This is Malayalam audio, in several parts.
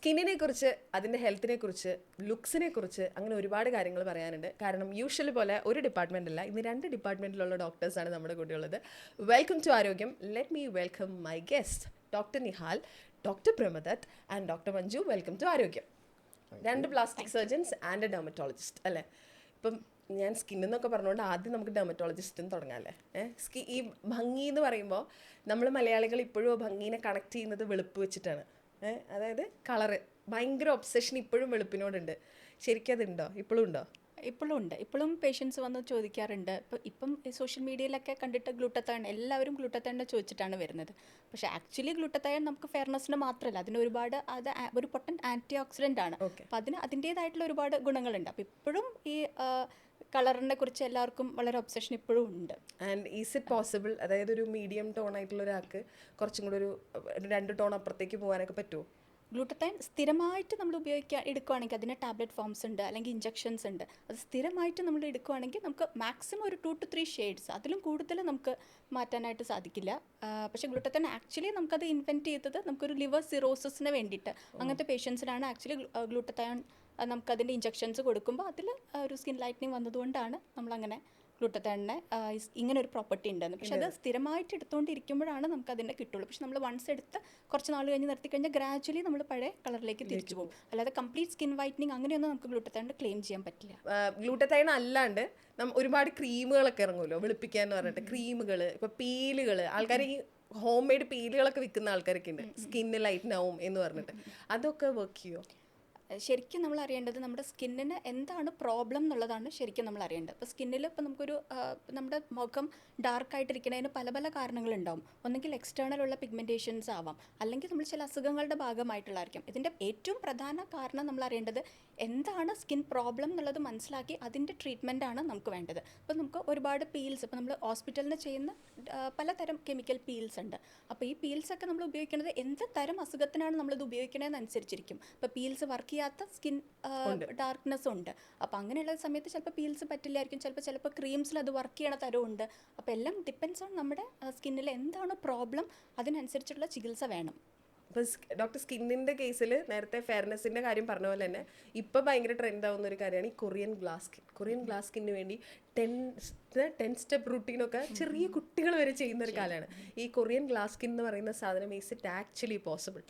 സ്കിന്നിനെ കുറിച്ച്, അതിൻ്റെ ഹെൽത്തിനെ കുറിച്ച്, ലുക്സിനെ കുറിച്ച് അങ്ങനെ ഒരുപാട് കാര്യങ്ങൾ പറയാനുണ്ട്. കാരണം യൂഷ്വലി പോലെ ഒരു ഡിപ്പാർട്ട്മെൻ്റ് അല്ല, ഇന്ന് 2 ഡിപ്പാർട്ട്മെൻറ്റിലുള്ള ഡോക്ടേഴ്സാണ് നമ്മുടെ കൂടെ ഉള്ളത്. Welcome to Arogyam. Let me welcome my guest doctor Nihal, doctor Pramadath and doctor Manju. Welcome to Arogyam. 2 plastic surgeons and a dermatologist അല്ലേ? ഇപ്പം ഞാൻ സ്കിന്നെന്നൊക്കെ പറഞ്ഞുകൊണ്ട് ആദ്യം നമുക്ക് ഡെർമറ്റോളജിസ്റ്റിന് തുടങ്ങാമല്ലേ? ഈ ഭംഗി എന്ന് പറയുമ്പോൾ നമ്മൾ മലയാളികൾ ഇപ്പോഴും ഭംഗീനെ കണക്ട് ചെയ്യുന്നത് വെളുപ്പ് വെച്ചിട്ടാണ്. അതായത് കളറ് ഭയങ്കര ഒബ്സഷൻ ഇപ്പോഴും വെളുപ്പിനോടുണ്ട്. ശരിക്കും അതുണ്ടോ? ഇപ്പോഴും ഉണ്ടോ? ഇപ്പോഴും ഉണ്ട്. ഇപ്പോഴും പേഷ്യൻസ് വന്ന് ചോദിക്കാറുണ്ട്. ഇപ്പം സോഷ്യൽ മീഡിയയിലൊക്കെ കണ്ടിട്ട് ഗ്ലൂട്ടത്തയോൺ, എല്ലാവരും ഗ്ലൂട്ടത്തയോണിനെ ചോദിച്ചിട്ടാണ് വരുന്നത്. പക്ഷേ ആക്ച്വലി ഗ്ലൂട്ടത്തയോൺ നമുക്ക് ഫെയർനെസ്സിന് മാത്രമല്ല, അതിന് ഒരുപാട് ഒരു പൊട്ടൻറ്റ് ആൻറ്റി ഓക്സിഡൻ്റ് ആണ്. അപ്പോൾ അതിൻ്റേതായിട്ടുള്ള ഒരുപാട് ഗുണങ്ങളുണ്ട്. അപ്പോൾ ഇപ്പോഴും ഈ കളറിനെ കുറിച്ച് എല്ലാവർക്കും വളരെ ഒബ്സഷൻ ഇപ്പോഴും ഉണ്ട്. ആൻഡ് ഈസ് ഇറ്റ് പോസിബിൾ, അതായത് ഒരു മീഡിയം ടോൺ ആയിട്ടുള്ള ഒരാൾക്ക് കുറച്ചും കൂടെ ഒരു 2 ടോൺ അപ്പുറത്തേക്ക് പോകാനൊക്കെ പറ്റുമോ? ഗ്ലൂട്ടത്തയോൺ സ്ഥിരമായിട്ട് നമ്മൾ എടുക്കുകയാണെങ്കിൽ അതിന് ടാബ്ലറ്റ് ഫോംസ് ഉണ്ട്, അല്ലെങ്കിൽ ഇഞ്ചക്ഷൻസ് ഉണ്ട്. അത് സ്ഥിരമായിട്ട് നമ്മൾ എടുക്കുകയാണെങ്കിൽ നമുക്ക് മാക്സിമം ഒരു 2 to 3 ഷെയ്ഡ്സ്, അതിലും കൂടുതൽ നമുക്ക് മാറ്റാനായിട്ട് സാധിക്കില്ല. പക്ഷേ ഗ്ലൂട്ടത്തയോൺ ആക്ച്വലി നമുക്കത് ഇൻവെൻറ്റ് ചെയ്തത് നമുക്കൊരു ലിവർ സിറോസിന് വേണ്ടിയിട്ട്, അങ്ങനത്തെ പേഷ്യൻസിനാണ് ആക്ച്വലി ഗ്ലൂട്ടത്തയോൺ നമുക്കതിൻ്റെ ഇഞ്ചക്ഷൻസ് കൊടുക്കുമ്പോൾ അതിൽ ഒരു സ്കിൻ ലൈറ്റനിങ് വന്നതുകൊണ്ടാണ് നമ്മളങ്ങനെ ഗ്ലൂട്ടത്തയോണിന് ഇങ്ങനെ ഒരു പ്രോപ്പർട്ടി ഉണ്ടെന്ന്. പക്ഷെ അത് സ്ഥിരമായിട്ട് എടുത്തുകൊണ്ടിരിക്കുമ്പോഴാണ് നമുക്ക് അതിൻ്റെ കിട്ടുള്ളൂ. പക്ഷെ നമ്മൾ വൺസ് എടുത്ത് കുറച്ച് നാൾ കഴിഞ്ഞ് നിർത്തിക്കഴിഞ്ഞാൽ ഗ്രാജുവലി നമ്മൾ പഴയ കളറിലേക്ക് തിരിച്ചു പോകും. അല്ലാതെ കംപ്ലീറ്റ് സ്കിൻ വൈറ്റനിങ് അങ്ങനെയൊന്നും നമുക്ക് ഗ്ലൂട്ടത്തയോൺ ക്ലെയിം ചെയ്യാൻ പറ്റില്ല. ഗ്ലൂട്ടത്തയോൺ അല്ലാണ്ട് ഒരുപാട് ക്രീമുകളൊക്കെ ഇറങ്ങുമല്ലോ വെളുപ്പിക്കാൻ എന്ന് പറഞ്ഞിട്ട്. ക്രീമുകൾ, ഇപ്പോൾ പീലുകൾ, ആൾക്കാർ ഈ ഹോം മെയ്ഡ് പീലുകളൊക്കെ വിൽക്കുന്ന ആൾക്കാരൊക്കെ ഉണ്ട്, സ്കിന്ന് ലൈറ്റൻ ആവും എന്ന് പറഞ്ഞിട്ട്. അതൊക്കെ വർക്ക് ചെയ്യുമോ? ശരിക്കും നമ്മൾ അറിയേണ്ടത് നമ്മുടെ സ്കിന്നിന് എന്താണ് പ്രോബ്ലം എന്നുള്ളതാണ് ശരിക്കും നമ്മൾ അറിയേണ്ടത്. ഇപ്പോൾ സ്കിന്നിൽ ഇപ്പോൾ നമുക്കൊരു നമ്മുടെ മുഖം ഡാർക്കായിട്ടിരിക്കുന്നതിന് പല പല കാരണങ്ങളുണ്ടാവും. ഒന്നെങ്കിൽ എക്സ്റ്റേണൽ ഉള്ള പിഗ്മെൻറ്റേഷൻസ് ആവാം, അല്ലെങ്കിൽ നമ്മൾ ചില അസുഖങ്ങളുടെ ഭാഗമായിട്ടുള്ളതായിരിക്കും. ഇതിൻ്റെ ഏറ്റവും പ്രധാന കാരണം നമ്മൾ അറിയേണ്ടത് എന്താണ് സ്കിൻ പ്രോബ്ലം എന്നുള്ളത് മനസ്സിലാക്കി അതിൻ്റെ ട്രീറ്റ്മെൻറ്റാണ് നമുക്ക് വേണ്ടത്. ഇപ്പോൾ നമുക്ക് ഒരുപാട് പീൽസ്, ഇപ്പോൾ നമ്മൾ ഹോസ്പിറ്റലിൽ നിന്ന് ചെയ്യുന്ന പലതരം കെമിക്കൽ പീൽസ് ഉണ്ട്. അപ്പോൾ ഈ പീൽസൊക്കെ നമ്മൾ ഉപയോഗിക്കുന്നത് എന്ത് തരം അസുഖത്തിനാണ് നമ്മളിത് ഉപയോഗിക്കുന്നതെന്നനുസരിച്ചിരിക്കും. ഇപ്പോൾ പീൽസ് വർക്ക് ചെയ്യാത്ത സ്കിൻ ഡാർക്ക്നെസ് ഉണ്ട്. അപ്പോൾ അങ്ങനെയുള്ള സമയത്ത് ചിലപ്പോൾ പീൽസ് പറ്റില്ലായിരിക്കും, ചിലപ്പോൾ ക്രീംസിൽ അത് വർക്ക് ചെയ്യണ തരമുണ്ട്. അപ്പോൾ എല്ലാം ഡിപ്പെൻസ് ഓൺ നമ്മുടെ സ്കിന്നിൽ എന്താണ് പ്രോബ്ലം, അതിനനുസരിച്ചുള്ള ചികിത്സ വേണം. ഇപ്പോൾ ഡോക്ടർ സ്കിന്നിൻ്റെ കേസിൽ നേരത്തെ ഫെയർനെസ്സിൻ്റെ കാര്യം പറഞ്ഞ പോലെ തന്നെ ഇപ്പോൾ ഭയങ്കര ട്രെൻഡ് ആവുന്ന ഒരു കാര്യമാണ് ഈ Korean glass skin. Korean glass സ്കിന്നിന് വേണ്ടി 10 സ്റ്റെപ്പ് റുട്ടീനൊക്കെ ചെറിയ കുട്ടികൾ വരെ ചെയ്യുന്ന ഒരു കാലമാണ്. ഈ കൊറിയൻ ഗ്ലാസ് സ്കിൻ എന്ന് പറയുന്ന സാധനം, ഈസ് ഇറ്റ് ആക്ച്വലി പോസിബിൾ?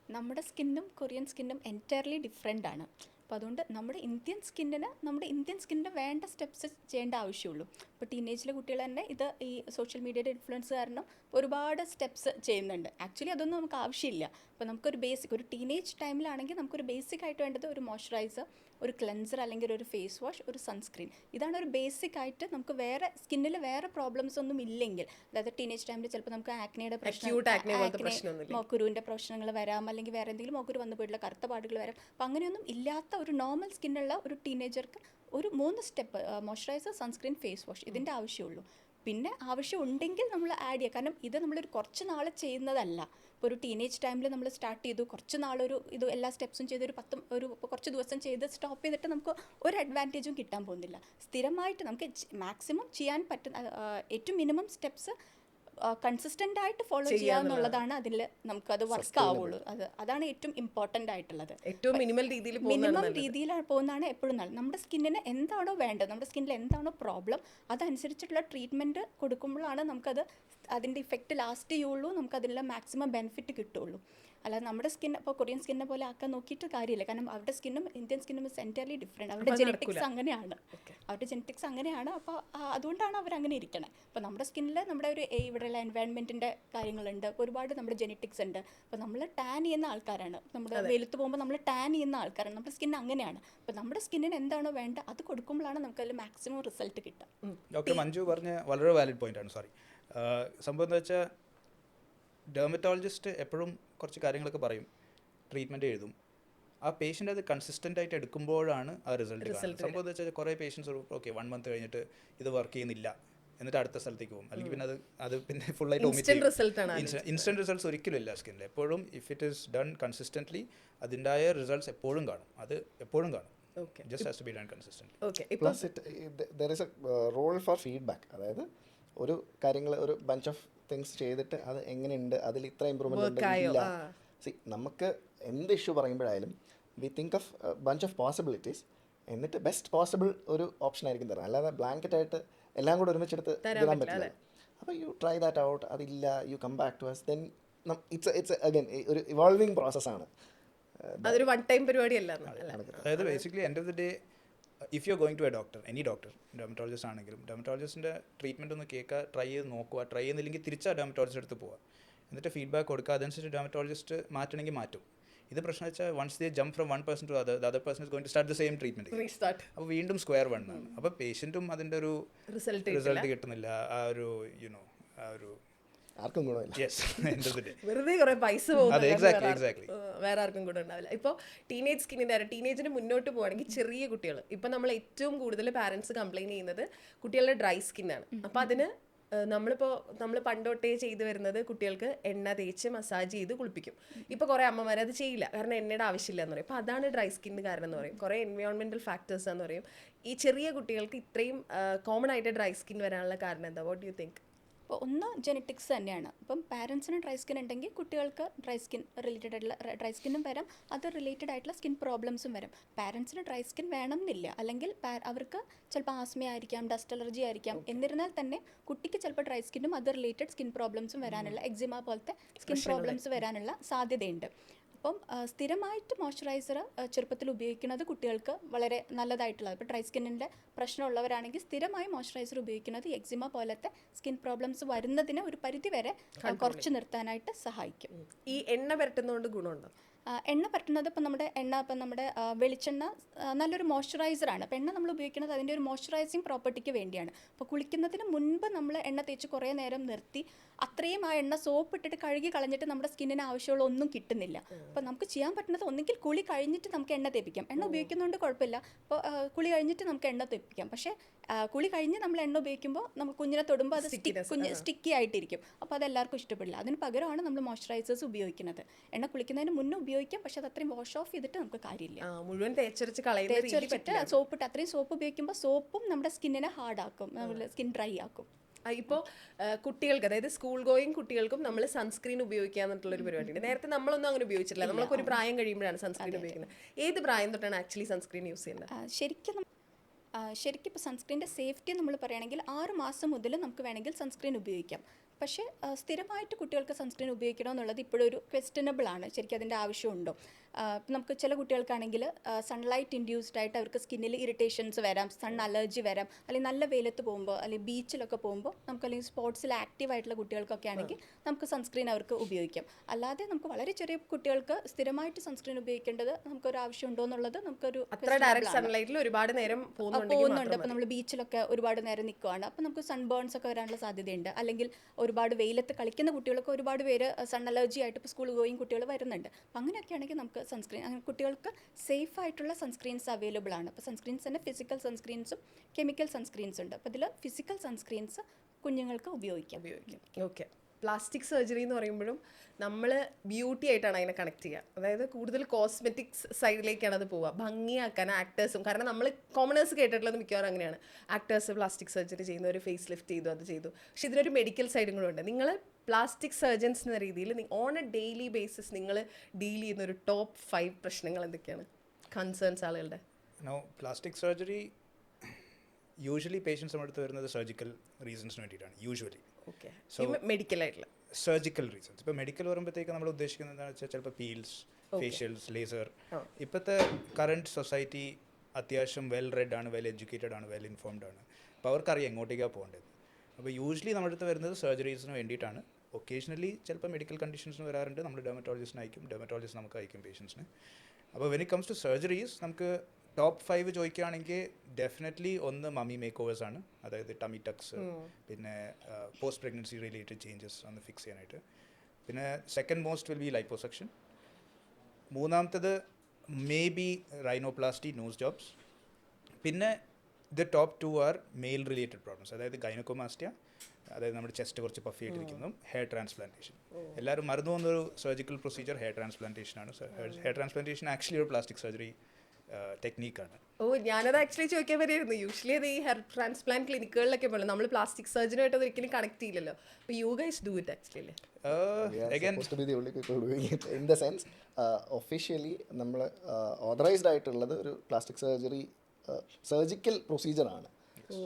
നമ്മുടെ സ്കിന്നും കൊറിയൻ സ്കിന്നും എൻറ്റയർലി ഡിഫറെൻ്റ് ആണ്. അപ്പോൾ അതുകൊണ്ട് നമ്മുടെ ഇന്ത്യൻ സ്കിന്നിന് വേണ്ട സ്റ്റെപ്സ് ചെയ്യേണ്ട ആവശ്യമുള്ളൂ. ഇപ്പോൾ ടീനേജിലെ കുട്ടികൾ തന്നെ ഇത് ഈ സോഷ്യൽ മീഡിയയുടെ ഇൻഫ്ലുവൻസ് കാരണം ഒരുപാട് സ്റ്റെപ്സ് ചെയ്യുന്നുണ്ട്. ആക്ച്വലി അതൊന്നും നമുക്ക് ആവശ്യമില്ല. ഇപ്പോൾ നമുക്കൊരു ഒരു ടീനേജ് ടൈമിലാണെങ്കിൽ നമുക്കൊരു ബേസിക് ആയിട്ട് വേണ്ടത് ഒരു മോയ്സ്ചറൈസർ, ഒരു ക്ലെൻസർ, അല്ലെങ്കിൽ ഒരു ഫേസ് വാഷ്, ഒരു സൺസ്ക്രീൻ. ഇതാണ് ഒരു ബേസിക് ആയിട്ട്. നമുക്ക് വേറെ സ്കിന്നിൽ വേറെ പ്രോബ്ലംസ് ഒന്നും ഇല്ലെങ്കിൽ, അതായത് ടീനേജ് ടൈമിൽ ചിലപ്പോൾ നമുക്ക് ആക്നയുടെ പ്രശ്നം, മോക്കുരുവിൻ്റെ പ്രശ്നങ്ങൾ വരാം, അല്ലെങ്കിൽ വേറെ എന്തെങ്കിലും മോക്കുരു വന്നു പോയിട്ടുള്ള കറുത്ത പാടുകൾ വരാം. അപ്പോൾ അങ്ങനെയൊന്നും ഇല്ലാത്ത ഒരു നോർമൽ സ്കിന്നുള്ള ഒരു ടീനേജർക്ക് ഒരു 3 step, moisturiser, sunscreen, face wash, ഇതിൻ്റെ ആവശ്യമുള്ളൂ. പിന്നെ ആവശ്യം ഉണ്ടെങ്കിൽ നമ്മൾ ആഡ് ചെയ്യുക. കാരണം ഇത് നമ്മളൊരു കുറച്ച് നാൾ ചെയ്യുന്നതല്ല. ഇപ്പോൾ ഒരു ടീനേജ് ടൈമിൽ നമ്മൾ സ്റ്റാർട്ട് ചെയ്തു, കുറച്ച് നാളൊരു ഇത് എല്ലാ സ്റ്റെപ്സും ചെയ്ത് ഒരു കുറച്ച് ദിവസം ചെയ്ത് സ്റ്റോപ്പ് ചെയ്തിട്ട് നമുക്ക് ഒരു അഡ്വാൻറ്റേജും കിട്ടാൻ പോകുന്നില്ല. സ്ഥിരമായിട്ട് നമുക്ക് മാക്സിമം ചെയ്യാൻ പറ്റുന്ന ഏറ്റവും മിനിമം സ്റ്റെപ്സ് കൺസിസ്റ്റൻ്റ് ആയിട്ട് ഫോളോ ചെയ്യുക എന്നുള്ളതാണ് അതിൽ നമുക്കത് വർക്ക് ആവുള്ളൂ. അതാണ് ഏറ്റവും ഇമ്പോർട്ടൻ്റ് ആയിട്ടുള്ളത്. ഏറ്റവും മിനിമം രീതിയിൽ പോകുന്നതാണ് എപ്പോഴും നല്ലത്. നമ്മുടെ സ്കിന്നിന് എന്താണോ വേണ്ടത്, നമ്മുടെ സ്കിന്നിൽ എന്താണോ പ്രോബ്ലം, അതനുസരിച്ചിട്ടുള്ള ട്രീറ്റ്മെൻറ്റ് കൊടുക്കുമ്പോഴാണ് നമുക്കത് അതിൻ്റെ ഇഫക്റ്റ് ലാസ്റ്റ് ചെയ്യുള്ളൂ, നമുക്കതിലുള്ള മാക്സിമം ബെനിഫിറ്റ് കിട്ടുള്ളൂ. അല്ലാതെ നമ്മുടെ സ്കിൻ ഇപ്പോൾ കൊറിയൻ സ്കിന്നെ പോലെ ആക്കാൻ നോക്കിയിട്ട് കാര്യമില്ല. കാരണം അവരുടെ സ്കിന്നും ഇന്ത്യൻ സ്കിന്നും എൻറ്റയർലി ഡിഫറെൻറ്റ്. അവരുടെ ജെനറ്റിക്സ് അങ്ങനെയാണ്. അപ്പോൾ അതുകൊണ്ടാണ് അവരങ്ങനെ ഇരിക്കണേ. അപ്പോൾ നമ്മുടെ സ്കിന്നിൽ നമ്മുടെ ഒരു ഇവിടെയുള്ള എൻവയൺമെൻറ്റിൻ്റെ കാര്യങ്ങളുണ്ട്, ഒരുപാട് നമ്മുടെ ജെനറ്റിക്സ് ഉണ്ട്. അപ്പോൾ നമ്മൾ ടാൻ ചെയ്യുന്ന ആൾക്കാരാണ്, നമ്മുടെ വെളുത്ത് പോകുമ്പോൾ നമ്മൾ ടാൻ ചെയ്യുന്ന ആൾക്കാരാണ്. നമ്മുടെ സ്കിൻ അങ്ങനെയാണ്. അപ്പോൾ നമ്മുടെ സ്കിന്നിന് എന്താണോ വേണ്ട അത് കൊടുക്കുമ്പോഴാണ് നമുക്കതിൽ മാക്സിമം റിസൾട്ട് കിട്ടുക. ഡോക്ടർ മഞ്ജു പറഞ്ഞ വളരെ വാലിഡ് പോയിൻ്റാണ്. സംഭവം എന്താ വെച്ചാൽ, ഡെർമറ്റോളജിസ്റ്റ് എപ്പോഴും കുറച്ച് കാര്യങ്ങളൊക്കെ പറയും, ട്രീറ്റ്മെൻറ്റ് എഴുതും. ആ പേഷ്യൻ്റ് അത് കൺസിസ്റ്റൻ്റ് ആയിട്ട് എടുക്കുമ്പോഴാണ് ആ റിസൾട്ട് കാണുന്നത്. സംഭവം എന്താ വെച്ചാൽ, കുറേ പേഷ്യൻസ് ഓക്കെ 1 month കഴിഞ്ഞിട്ട് ഇത് വർക്ക് ചെയ്യുന്നില്ല, എന്നിട്ട് അടുത്ത സ്ഥലത്തേക്ക് പോകും, അല്ലെങ്കിൽ പിന്നെ അത് പിന്നെ ഫുള്ളായിട്ട് ഇൻസ്റ്റൻറ്റ് റിസൾട്ട്സ് ഒരിക്കലും ഇല്ല സ്കിന്നിൽ. എപ്പോഴും if it is done consistently അതിൻ്റെതായ റിസൾട്ട്സ് എപ്പോഴും കാണും. അത് എപ്പോഴും കാണും. Just has to be done consistently. Plus there is a role for feedback. അതായത് ഒരു കാര്യങ്ങൾ, ഒരു ബഞ്ച് ഓഫ് തിങ്സ് ചെയ്തിട്ട് അത് എങ്ങനെയുണ്ട്, അതിൽ ഇത്ര ഇമ്പ്രൂവ്മെന്റ് ഉണ്ട് ഇല്ല. നമുക്ക് എന്ത് ഇഷ്യൂ പറയുമ്പോഴായാലും we think of bunch of possibilities, എന്നിട്ട് ബെസ്റ്റ് പോസിബിൾ ഒരു ഓപ്ഷൻ ആയിരിക്കും തരാം. അല്ലാതെ ബ്ലാങ്കറ്റ് ആയിട്ട് എല്ലാം കൂടെ ഒരുമിച്ചെടുത്ത് തരാൻ പറ്റില്ല. അപ്പോൾ യു ട്രൈ ദാറ്റ് ഔട്ട്, അതില്ല you come back to us, then it's again ഒരു ഇവോൾവിങ് പ്രോസസ്സാണ്. അതൊരു വൺ ടൈം പരിപാടിയല്ല. അതായത് basically end of the day if you are going to a doctor, any doctor, dermatologist ആണെങ്കിലും ഡെർമറ്റോളജിസ്റ്റിൻ്റെ ട്രീറ്റ്മെൻറ്റ് ഒന്ന് കേൾക്കുക, ട്രൈ ചെയ്ത് നോക്കുക, ട്രൈ ചെയ്യുന്നില്ലെങ്കിൽ തിരിച്ചാൽ ഡെർമറ്റോളജിസ്റ്റ് അടുത്ത് പോവുക, എന്നിട്ട് ഫീഡ്ബാക്ക് കൊടുക്കുക, അതനുസരിച്ച് ഡെർമറ്റോളജിസ്റ്റ് മാറ്റണമെങ്കിൽ മാറ്റും. ഇത് പ്രശ്നം വെച്ചാൽ once they jump from one person to the other person is going to start the same treatment. അപ്പോൾ വീണ്ടും സ്ക്വയർ വൺ ആണ്. അപ്പോൾ പേഷ്യൻറ്റും അതിൻ്റെ ഒരു റിസൾട്ട് കിട്ടുന്നില്ല. ആ ഒരു യുനോ ആ ഒരു ആർക്കും ഗുണമില്ല. Yes, end of the day വെറുതെ കുറെ പൈസ പോകുന്നത് എക്സാക്ട്ലി വേറെ ആർക്കും കൂടെ ഉണ്ടാവില്ല. ഇപ്പോൾ ടീനേജ് സ്കിന്നിൻ്റെ ടീനേജിന് മുന്നോട്ട് പോവുകയാണെങ്കിൽ ചെറിയ കുട്ടികൾ, ഇപ്പം നമ്മൾ ഏറ്റവും കൂടുതൽ പാരൻസ് കംപ്ലയിൻറ്റ് ചെയ്യുന്നത് കുട്ടികളുടെ ഡ്രൈ സ്കിന്നാണ്. അപ്പോൾ അതിന് നമ്മൾ പണ്ടോട്ടേ ചെയ്തു വരുന്നത് കുട്ടികൾക്ക് എണ്ണ തേച്ച് മസാജ് ചെയ്ത് കുളിപ്പിക്കും. ഇപ്പോൾ കുറേ അമ്മമാർ അത് ചെയ്യില്ല, കാരണം എണ്ണയുടെ ആവശ്യമില്ല എന്ന് പറയും. അപ്പോൾ അതാണ് ഡ്രൈ സ്കിന്നിന് കാരണം എന്ന് പറയും. കുറേ എൻവയോൺമെൻറ്റൽ ഫാക്ടേഴ്സ് എന്ന് പറയും. ഈ ചെറിയ കുട്ടികൾക്ക് ഇത്രയും കോമൺ ആയിട്ട് ഡ്രൈ സ്കിൻ വരാനുള്ള കാരണം എന്താ? What you think? അപ്പോൾ ഒന്ന് ജെനറ്റിക്സ് തന്നെയാണ്. അപ്പം പാരൻസിന് ഡ്രൈ സ്കിൻ ഉണ്ടെങ്കിൽ കുട്ടികൾക്ക് ഡ്രൈ സ്കിൻ റിലേറ്റഡ് ആയിട്ടുള്ള ഡ്രൈ സ്കിന്നും വരാം, അത് റിലേറ്റഡ് ആയിട്ടുള്ള സ്കിൻ പ്രോബ്ലംസും വരാം. പാരൻസിന് ഡ്രൈ സ്കിൻ വേണം എന്നില്ല, അല്ലെങ്കിൽ അവർക്ക് ചിലപ്പോൾ ആസ്മ ആയിരിക്കാം, ഡസ്റ്റ് അലർജി ആയിരിക്കാം. എന്നിരുന്നാൽ തന്നെ കുട്ടിക്ക് ചിലപ്പോൾ ഡ്രൈ സ്കിന്നും അത് റിലേറ്റഡ് സ്കിൻ പ്രോബ്ലംസും വരാനുള്ള, എക്സിമ പോലത്തെ സ്കിൻ പ്രോബ്ലംസ് വരാനുള്ള സാധ്യതയുണ്ട്. അപ്പം സ്ഥിരമായിട്ട് മോയ്സ്ചറൈസർ ചെറുപ്പത്തിൽ ഉപയോഗിക്കുന്നത് കുട്ടികൾക്ക് വളരെ നല്ലതായിട്ടുള്ളത്. ഇപ്പോൾ ഡ്രൈ സ്കിന്നിൻ്റെ പ്രശ്നമുള്ളവരാണെങ്കിൽ സ്ഥിരമായി മോയ്സ്ചറൈസർ ഉപയോഗിക്കുന്നത് എക്സിമ പോലത്തെ സ്കിൻ പ്രോബ്ലംസ് വരുന്നതിന് ഒരു പരിധി വരെ കുറച്ച് നിർത്താനായിട്ട് സഹായിക്കും. ഈ എണ്ണ പുരട്ടുന്നതുകൊണ്ട് ഗുണമുണ്ടോ? എണ്ണ പറ്റുന്നത് ഇപ്പം നമ്മുടെ വെളിച്ചെണ്ണ നല്ലൊരു മോയ്സ്ചറൈസറാണ്. അപ്പോൾ എണ്ണ നമ്മൾ ഉപയോഗിക്കുന്നത് അതിൻ്റെ ഒരു മോയ്സ്ചറൈസിങ് പ്രോപ്പർട്ടിക്ക് വേണ്ടിയാണ്. അപ്പോൾ കുളിക്കുന്നതിന് മുൻപ് നമ്മൾ എണ്ണ തേച്ച് കുറേ നേരം നിർത്തി അത്രയും ആ എണ്ണ സോപ്പ് ഇട്ടിട്ട് കഴുകി കളഞ്ഞിട്ട് നമ്മുടെ സ്കിന്നിന് ആവശ്യമുള്ള ഒന്നും കിട്ടുന്നില്ല. അപ്പോൾ നമുക്ക് ചെയ്യാൻ പറ്റുന്നത് ഒന്നുകിൽ കുളി കഴിഞ്ഞിട്ട് നമുക്ക് എണ്ണ തേപ്പിക്കാം. എണ്ണ ഉപയോഗിക്കുന്നതുകൊണ്ട് കുഴപ്പമില്ല. അപ്പോൾ കുളി കഴിഞ്ഞിട്ട് നമുക്ക് എണ്ണ തേപ്പിക്കാം. പക്ഷേ കുളി കഴിഞ്ഞ് നമ്മൾ എണ്ണ ഉപയോഗിക്കുമ്പോൾ നമുക്ക് കുഞ്ഞിനെ തൊടുമ്പോൾ അത് സ്റ്റിക്കി ആയിട്ടിരിക്കും. അപ്പോൾ അതെല്ലാവർക്കും ഇഷ്ടപ്പെടില്ല. അതിന് പകരമാണ് നമ്മൾ മോയ്സ്ചറൈസേഴ്സ് ഉപയോഗിക്കുന്നത്. എണ്ണ കുളിക്കുന്നതിന് മുന്നേ ഉപയോഗിക്കാം, പക്ഷെ അത് അത്രയും വാഷ് ഓഫ് ചെയ്തിട്ട് നമുക്ക് കാര്യമില്ല. മുഴുവൻ തേച്ചരച്ചിട്ട് സോപ്പിട്ട് അത്രയും സോപ്പ് ഉപയോഗിക്കുമ്പോൾ സോപ്പും നമ്മുടെ സ്കിന്നിനെ ഹാർഡാക്കും, നമ്മുടെ സ്കിൻ ഡ്രൈ ആക്കും. ഇപ്പോൾ കുട്ടികൾക്ക്, അതായത് സ്കൂൾ ഗോയിങ് കുട്ടികൾക്കും നമ്മൾ സൺസ്ക്രീൻ ഉപയോഗിക്കുക എന്നിട്ടുള്ളൊരു പരിപാടിയുണ്ട്. നേരത്തെ നമ്മളൊന്നും അങ്ങനെ ഉപയോഗിച്ചിട്ടില്ല. നമ്മളൊക്കെ ഒരു പ്രായം കഴിയുമ്പോഴാണ് സൺസ്ക്രീൻ ഉപയോഗിക്കുന്നത്. ഏത് പ്രായം തൊട്ടാണ് ആക്ച്വലി സൺസ്ക്രീൻ യൂസ് ചെയ്യുന്നത്? ശരിക്കും ഇപ്പോൾ സൺസ്ക്രീൻ്റെ സേഫ്റ്റി നമ്മൾ പറയുകയാണെങ്കിൽ 6 മാസം മുതൽ നമുക്ക് വേണമെങ്കിൽ സൺസ്ക്രീൻ ഉപയോഗിക്കാം. പക്ഷേ സ്ഥിരമായിട്ട് കുട്ടികൾക്ക് സൺസ്ക്രീൻ ഉപയോഗിക്കണമെന്നുള്ളത് ഇപ്പോഴൊരു ക്വസ്റ്റ്യനബിൾ ആണ്. ശരിക്കും അതിൻ്റെ ആവശ്യമുണ്ടോ? നമുക്ക് ചില കുട്ടികൾക്കാണെങ്കിൽ സൺലൈറ്റ് ഇൻഡ്യൂസ്ഡ് ആയിട്ട് അവർക്ക് സ്കിന്നിൽ ഇറിറ്റേഷൻസ് വരാം, സൺ അലർജി വരാം, അല്ലെങ്കിൽ നല്ല വെയിലത്ത് പോകുമ്പോൾ അല്ലെങ്കിൽ ബീച്ചിലൊക്കെ പോകുമ്പോൾ നമുക്ക്, അല്ലെങ്കിൽ സ്പോർട്സിൽ ആക്റ്റീവ് ആയിട്ടുള്ള കുട്ടികൾക്കൊക്കെ ആണെങ്കിൽ നമുക്ക് സൺസ്ക്രീൻ അവർക്ക് ഉപയോഗിക്കാം. അല്ലാതെ നമുക്ക് വളരെ ചെറിയ കുട്ടികൾക്ക് സ്ഥിരമായിട്ട് സൺസ്ക്രീൻ ഉപയോഗിക്കേണ്ടത് നമുക്കൊരു ആവശ്യമുണ്ടോ എന്നുള്ളത് നമുക്കൊരു ഒരുപാട് നേരം പോകുന്നുണ്ട്. അപ്പോൾ നമ്മൾ ബീച്ചിലൊക്കെ ഒരുപാട് നേരം നിൽക്കുകയാണ്, അപ്പോൾ നമുക്ക് സൺബേൺസ് ഒക്കെ വരാനുള്ള സാധ്യതയുണ്ട്. അല്ലെങ്കിൽ ഒരുപാട് വെയിലത്ത് കളിക്കുന്ന കുട്ടികളൊക്കെ ഒരുപാട് പേര് സൺ അലർജി ആയിട്ട് ഇപ്പോൾ സ്കൂൾ ഗോയിങ് കുട്ടികൾ വരുന്നുണ്ട്. അപ്പം അങ്ങനെയൊക്കെ ആണെങ്കിൽ നമുക്ക് സൺസ്ക്രീൻ, അങ്ങനെ കുട്ടികൾക്ക് സേഫ് ആയിട്ടുള്ള സൺസ്ക്രീൻസ് അവൈലബിൾ ആണ്. അപ്പോൾ സൺസ്ക്രീൻസ് തന്നെ ഫിസിക്കൽ സൺസ്ക്രീൻസും കെമിക്കൽ സൺസ്ക്രീൻസ് ഉണ്ട്. അപ്പോൾ ഇതിൽ ഫിസിക്കൽ സൺസ്ക്രീൻസ് കുഞ്ഞുങ്ങൾക്ക് ഉപയോഗിക്കാം. ഓക്കെ. പ്ലാസ്റ്റിക് സർജറി എന്ന് പറയുമ്പോഴും നമ്മൾ ബ്യൂട്ടി ആയിട്ടാണ് അതിനെ കണക്ട് ചെയ്യുക. അതായത് കൂടുതൽ കോസ്മെറ്റിക്സ് സൈഡിലേക്കാണ് അത് പോവുക, ഭംഗിയാക്കാൻ ആക്ടേഴ്സും. കാരണം നമ്മൾ കോമണേഴ്സ് കേട്ടിട്ടുള്ളത് മിക്കവാറും അങ്ങനെയാണ്. ആക്ടേഴ്സ് പ്ലാസ്റ്റിക് സർജറി ചെയ്യുന്ന ഒരു ഫേസ് ലിഫ്റ്റ് ചെയ്തു, അത് ചെയ്തു. പക്ഷേ ഇതിനൊരു മെഡിക്കൽ സൈഡും കൂടെ ഉണ്ട്. നിങ്ങൾ പ്ലാസ്റ്റിക് സർജൻസ് എന്ന രീതിയിൽ ഓൺ എ ഡെയിലി ബേസിസ് നിങ്ങൾ ഡീൽ ചെയ്യുന്ന ഒരു ടോപ്പ് 5 പ്രശ്നങ്ങൾ എന്തൊക്കെയാണ്, കൺസേൺസ് ആളുകളുടെ? പ്ലാസ്റ്റിക് സർജറി യൂഷ്വലി പേഷ്യൻസ് നമ്മുടെ അടുത്ത് വരുന്നത് സർജിക്കൽ റീസൺസിന് വേണ്ടിയിട്ടാണ്. യൂഷ്വലി മെഡിക്കൽ ആയിട്ടുള്ള സർജിക്കൽ റീസൺസ്. ഇപ്പോൾ മെഡിക്കൽ വരുമ്പോഴത്തേക്ക് നമ്മൾ ഉദ്ദേശിക്കുന്നത് എന്താണെന്ന് വെച്ചാൽ ചിലപ്പോൾ പീൽസ്, ഫേഷ്യൽസ്, ലേസർ. ഇപ്പോഴത്തെ കറണ്ട് സൊസൈറ്റി അത്യാവശ്യം വെൽ റെഡ് ആണ്, വെൽ എഡ്യൂക്കേറ്റഡ് ആണ്, വെൽ ഇൻഫോംഡ് ആണ്. അപ്പോൾ അവർക്കറിയാം എങ്ങോട്ടേക്കാണ് പോകേണ്ടത്. അപ്പോൾ യൂഷ്വലി നമ്മുടെ അടുത്ത് വരുന്നത് സർജറീസിന് വേണ്ടിയിട്ടാണ്. ഒക്കേഷണലി ചിലപ്പോൾ മെഡിക്കൽ കണ്ടീഷൻസിന് വരാറുണ്ട്, നമ്മൾ ഡെർമറ്റോളജിസ്റ്റിന് അയക്കും, ഡെർമറ്റോളജിസ്റ്റ് നമുക്ക് അയക്കും പേഷ്യൻസിന്. അപ്പോൾ when it comes to surgeries നമുക്ക് ടോപ്പ് 5 ചോദിക്കുകയാണെങ്കിൽ ഡെഫിനറ്റ്ലി ഒന്ന് മമ്മി മേക്ക് ഓവേഴ്സ് ആണ്, അതായത് ടമി ടക്സ്, പിന്നെ പോസ്റ്റ് പ്രഗ്നൻസി റിലേറ്റഡ് ചേഞ്ചസ് ഒന്ന് ഫിക്സ് ചെയ്യാനായിട്ട്. പിന്നെ second most will be liposuction. മൂന്നാമത്തത് maybe rhinoplasty, nose jobs. പിന്നെ the top 2 are male related problems, അതായത് ഗൈനക്കോമാസ്റ്റിയ, അതായത് നമ്മുടെ ചെസ്റ്റ് കുറച്ച് പഫി ആയിട്ടിരിക്കുന്നതും ഹെയർ ട്രാൻസ്പ്ലാന്റേഷൻ. എല്ലാവരും മറന്നു പോകുന്നൊരു സർജിക്കൽ പ്രൊസീജിയർ ഹെയർ ട്രാൻസ്പ്ലാന്റേഷൻ ആണ്. ഹെയർ ട്രാൻസ്പ്ലാന്റേഷൻ ആക്ച്വലി ഒരു പ്ലാസ്റ്റിക് സർജറി ടെക്നീക്കാണ്. ഓ, ഞാനത് ആക്ച്വലി ചോദിക്കാൻ വരെയായിരുന്നു. യൂഷ്വലി അത് ഈ ഹെയർ ട്രാൻസ്പ്ലാന്റ് ക്ലിനിക്കുകളിലൊക്കെ പോലെ നമ്മൾ പ്ലാസ്റ്റിക് സർജനുമായിട്ട് അത് ഒരിക്കലും കണക്ട് ചെയ്യില്ലല്ലോ. അപ്പോൾ you guys do it actually. We are Again, supposed to be the only people doing it. In the sense, officially നമ്മൾ ഓതറൈസ്ഡ് ആയിട്ടുള്ളത് ഒരു പ്ലാസ്റ്റിക് സർജറി സർജിക്കൽ പ്രൊസീജിയറാണ്.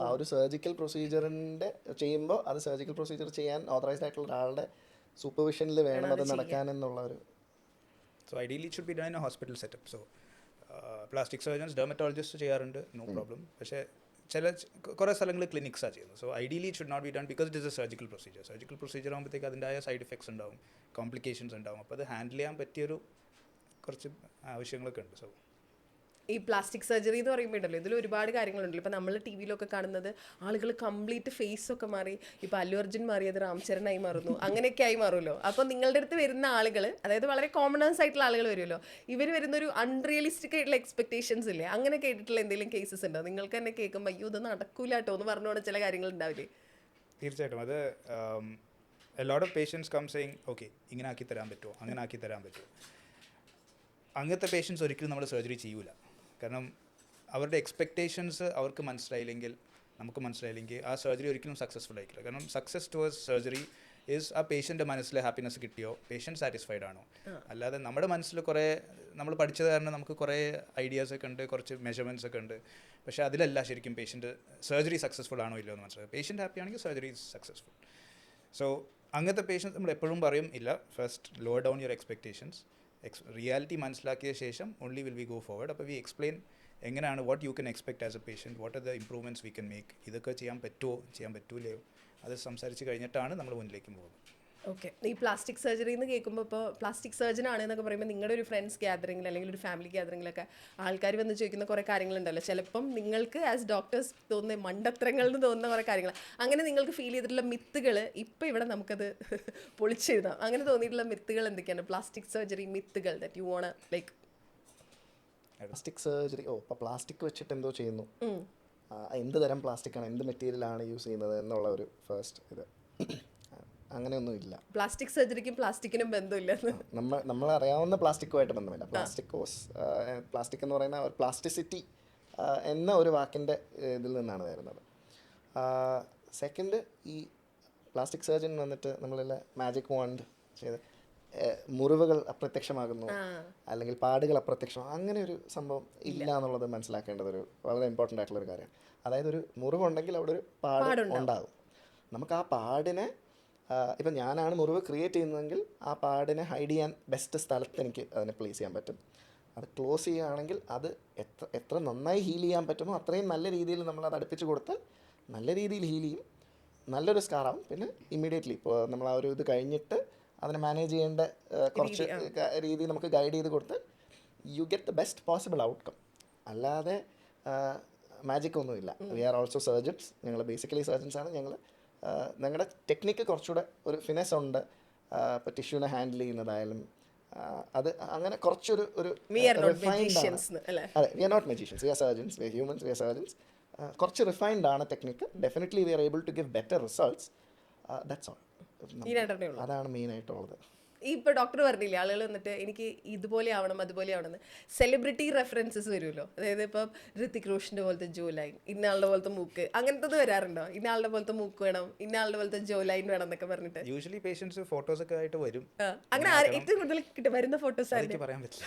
ആ ഒരു സർജിക്കൽ പ്രൊസീജിയറിൻ്റെ ചെയ്യുമ്പോൾ അത് സർജിക്കൽ പ്രൊസീജിയർ ചെയ്യാൻ ഓതറൈസ്ഡ് ആയിട്ടുള്ള ഒരാളുടെ സൂപ്പർവിഷനിൽ വേണം അത് നടക്കാനെന്നുള്ള ഒരു. So ideally it should be done in a hospital setup. So plastic surgeons, dermatologists ചെയ്യാറുണ്ട്, no problem. പക്ഷേ കുറേ സ്ഥലങ്ങളിൽ ക്ലിനിക്സാണ് ചെയ്യുന്നത്. So ideally it should not be done because it is a surgical procedure. Surgical procedure ആകുമ്പോഴത്തേക്ക് അതിൻ്റെതായ സൈഡ് എഫക്ട്സ് ഉണ്ടാവും, കോംപ്ലിക്കേഷൻസ് ഉണ്ടാവും. അപ്പോൾ അത് ഹാൻഡിൽ ചെയ്യാൻ പറ്റിയൊരു കുറച്ച് ആവശ്യങ്ങളൊക്കെ ഉണ്ട്. സോ ഈ പ്ലാസ്റ്റിക് സർജറി എന്ന് പറയുമ്പോൾ ഉണ്ടല്ലോ, ഇതിൽ ഒരുപാട് കാര്യങ്ങളുണ്ടല്ലോ. ഇപ്പം നമ്മൾ ടി വിയിലൊക്കെ കാണുന്നത് ആളുകൾ കംപ്ലീറ്റ് ഫേസൊക്കെ മാറി, ഇപ്പോൾ അല്ലു അർജുൻ മാറിയത് രാംചരനായി മാറുന്നു, അങ്ങനെയൊക്കെ ആയി മാറുമല്ലോ. അപ്പോൾ നിങ്ങളുടെ അടുത്ത് വരുന്ന ആളുകൾ, അതായത് വളരെ കോമണേഴ്സ് ആയിട്ടുള്ള ആളുകൾ വരുമല്ലോ, ഇവർ വരുന്നൊരു അൺറിയലിസ്റ്റിക് ആയിട്ടുള്ള എക്സ്പെക്ടേഷൻസ് ഇല്ലേ? അങ്ങനെ കേട്ടിട്ടുള്ള എന്തെങ്കിലും കേസസ് ഉണ്ടോ? നിങ്ങൾക്ക് തന്നെ കേൾക്കുമ്പോൾ അയ്യോ ഇത് നടക്കൂല കേട്ടോ എന്ന് പറഞ്ഞുകൊണ്ട് ചില കാര്യങ്ങൾ ഉണ്ടാവില്ലേ? തീർച്ചയായിട്ടും അത് a lot of patients come saying okay ഇങ്ങനെ ആക്കി തരാൻ പറ്റുമോ, അങ്ങനെ ആക്കി തരാൻ പറ്റുമോ. അങ്ങനത്തെ പേഷ്യൻസ് ഒരിക്കലും നമ്മൾ സർജറി ചെയ്യൂല. കാരണം അവരുടെ എക്സ്പെക്റ്റേഷൻസ് അവർക്ക് മനസ്സിലായില്ലെങ്കിൽ, നമുക്ക് മനസ്സിലായില്ലെങ്കിൽ ആ സർജറി ഒരിക്കലും സക്സസ്ഫുൾ ആയിരിക്കില്ല. കാരണം സക്സസ് ടുവേഴ്സ് സർജറി ഈസ് ആ പേഷ്യൻ്റെ മനസ്സിൽ ഹാപ്പിനെസ് കിട്ടിയോ, പേഷ്യൻറ്റ് സാറ്റിസ്ഫൈഡ് ആണോ. അല്ലാതെ നമ്മുടെ മനസ്സിൽ കുറേ നമ്മൾ പഠിച്ചത് കാരണം നമുക്ക് കുറേ ഐഡിയാസൊക്കെ ഉണ്ട്, കുറച്ച് മെഷർമെൻറ്റ്സ് ഒക്കെ ഉണ്ട്. പക്ഷേ അതിലല്ല ശരിക്കും പേഷ്യൻറ്റ് സർജറി സക്സസ്ഫുൾ ആണോ ഇല്ലയോ എന്ന് മനസ്സിലാക്കുക. പേഷ്യൻറ്റ് ഹാപ്പി ആണെങ്കിൽ സർജറി ഈസ് സക്സസ്ഫുൾ. സോ അങ്ങനത്തെ പേഷ്യൻസ് നമ്മൾ എപ്പോഴും പറയും ഇല്ല, first lower down your expectations, reality മനസ്സിലാക്കിയ ശേഷം only will we go forward. അപ്പോൾ വി എക്സ്പ്ലെയിൻ എങ്ങനെയാണ് what you can expect as A patient, what are the improvements we can make, ഇതൊക്കെ ചെയ്യാൻ പറ്റുമോ ചെയ്യാൻ പറ്റൂലയോ, അത് സംസാരിച്ച് കഴിഞ്ഞിട്ടാണ് നമ്മൾ മുന്നിലേക്ക് പോകുന്നത്. ഓക്കെ, ഈ പ്ലാസ്റ്റിക് സർജറി എന്ന് കേൾക്കുമ്പോൾ ഇപ്പോൾ പ്ലാസ്റ്റിക് സർജൻ ആണ് എന്നൊക്കെ പറയുമ്പോൾ നിങ്ങളുടെ ഒരു ഫ്രണ്ട്സ് ഗ്യാതറിങ്ങിൽ അല്ലെങ്കിൽ ഒരു ഫാമിലി ഗ്യാതറിങ്ങിലൊക്കെ ആൾക്കാർ വന്ന് ചോദിക്കുന്ന കുറേ കാര്യങ്ങളുണ്ടല്ലോ. ചിലപ്പം നിങ്ങൾക്ക് ആസ് ഡോക്ടേഴ്സ് തോന്നുന്ന മണ്ടത്തരങ്ങൾ എന്ന് തോന്നുന്ന കുറേ കാര്യങ്ങൾ, അങ്ങനെ നിങ്ങൾക്ക് ഫീൽ ചെയ്തിട്ടുള്ള മിത്തുകൾ ഇപ്പോൾ ഇവിടെ നമുക്കത് പൊളിച്ചെഴുതാം. അങ്ങനെ തോന്നിയിട്ടുള്ള മിത്തുകൾ എന്തൊക്കെയാണ്? പ്ലാസ്റ്റിക് സർജറി മിത്തുകൾ that you won't like. Plastic surgery, ഇപ്പോൾ പ്ലാസ്റ്റിക് വെച്ചിട്ട് എന്തോ ചെയ്യുന്നു, എന്ത് തരം പ്ലാസ്റ്റിക്കാണ്, എന്ത് മെറ്റീരിയലാണ് യൂസ് ചെയ്യുന്നത് എന്നുള്ള ഒരു ഫസ്റ്റ് ഇത് അങ്ങനെയൊന്നുമില്ല. പ്ലാസ്റ്റിക് സർജറിക്കും പ്ലാസ്റ്റിക്കിനും ബന്ധമില്ല. നമ്മൾ അറിയാവുന്ന പ്ലാസ്റ്റിക്കുമായിട്ട് ബന്ധമില്ല. പ്ലാസ്റ്റിക് എന്ന് പറയുന്ന ഒരു പ്ലാസ്റ്റിസിറ്റി എന്ന ഒരു വാക്കിൻ്റെ ഇതിൽ നിന്നാണ് വരുന്നത്. സെക്കൻഡ്, ഈ പ്ലാസ്റ്റിക് സർജൻ വന്നിട്ട് നമ്മളെല്ലാം മാജിക് വാണ്ട് ചെയ്ത് മുറിവുകൾ അപ്രത്യക്ഷമാകുന്നു അല്ലെങ്കിൽ പാടുകൾ അപ്രത്യക്ഷമാകും, അങ്ങനെ ഒരു സംഭവം ഇല്ല എന്നുള്ളത് മനസ്സിലാക്കേണ്ടത് വളരെ ഇമ്പോർട്ടൻ്റ് ആയിട്ടുള്ളൊരു കാര്യമാണ്. അതായത് ഒരു മുറിവുണ്ടെങ്കിൽ അവിടെ ഒരു പാട് ഉണ്ടാകും. നമുക്ക് ആ പാടിനെ ഇപ്പം ഞാനാണ് മുറിവ് ക്രിയേറ്റ് ചെയ്യുന്നതെങ്കിൽ ആ പാടിനെ ഹൈഡ് ചെയ്യാൻ ബെസ്റ്റ് സ്ഥലത്ത് എനിക്ക് അതിനെ പ്ലേസ് ചെയ്യാൻ പറ്റും. അത് ക്ലോസ് ചെയ്യുകയാണെങ്കിൽ അത് എത്ര നന്നായി ഹീൽ ചെയ്യാൻ പറ്റുമോ അത്രയും നല്ല രീതിയിൽ നമ്മളത് അടുപ്പിച്ച് കൊടുത്താൽ നല്ല രീതിയിൽ ഹീൽ ചെയ്യും, നല്ലൊരു സ്കാറാവും. പിന്നെ ഇമ്മീഡിയറ്റ്ലി ഇപ്പോൾ നമ്മൾ ആ ഒരു ഇത് കഴിഞ്ഞിട്ട് അതിനെ മാനേജ് ചെയ്യേണ്ട കുറച്ച് രീതി നമുക്ക് ഗൈഡ് ചെയ്ത് കൊടുത്താൽ you get the best possible outcome. അല്ലാതെ മാജിക് ഒന്നുമില്ല. We are also surgeons. ഞങ്ങൾ ബേസിക്കലി സർജൻസാണ്. ഞങ്ങളുടെ ടെക്നിക്ക് കുറച്ചുകൂടെ ഒരു ഫിനെസ് ഉണ്ട്. ഇപ്പോൾ ടിഷ്യൂനെ ഹാൻഡിൽ ചെയ്യുന്നതായാലും അത് അങ്ങനെ കുറച്ചൊരു റിഫൈൻഡ് ആണ്. അതെ, we are not magicians, we are surgeons, we are humans, we are surgeons. കുറച്ച് റിഫൈൻഡ് ആണ് technique. Definitely we are able to give better results. That's all. അതാണ് മെയിനായിട്ടുള്ളത്. ഈ ഇപ്പോൾ ഡോക്ടർ പറഞ്ഞില്ലേ ആളുകൾ വന്നിട്ട് എനിക്ക് ഇതുപോലെ ആവണം അതുപോലെ ആവണം എന്ന്. സെലിബ്രിറ്റി റെഫറൻസസ് വരുമല്ലോ. അതായത് ഇപ്പം ഋത്തിക് റോഷൻ്റെ പോലത്തെ ജോ ലൈൻ, ഇന്നയാളുടെ പോലത്തെ മൂക്ക്, അങ്ങനത്തെ വരാറുണ്ടോ? ഇന്നയാളുടെ പോലത്തെ മൂക്ക് വേണം, ഇന്നയാളുടെ പോലത്തെ ജോ ലൈൻ വേണം എന്നൊക്കെ പറഞ്ഞിട്ട് യൂഷ്വലി പേഷ്യൻസ് ഫോട്ടോസ് ഒക്കെ ആയിട്ട് വരും. അങ്ങനെ ഏറ്റവും കൂടുതൽ വരുന്ന ഫോട്ടോസ് ആയിരിക്കും. പറയാൻ പറ്റില്ല.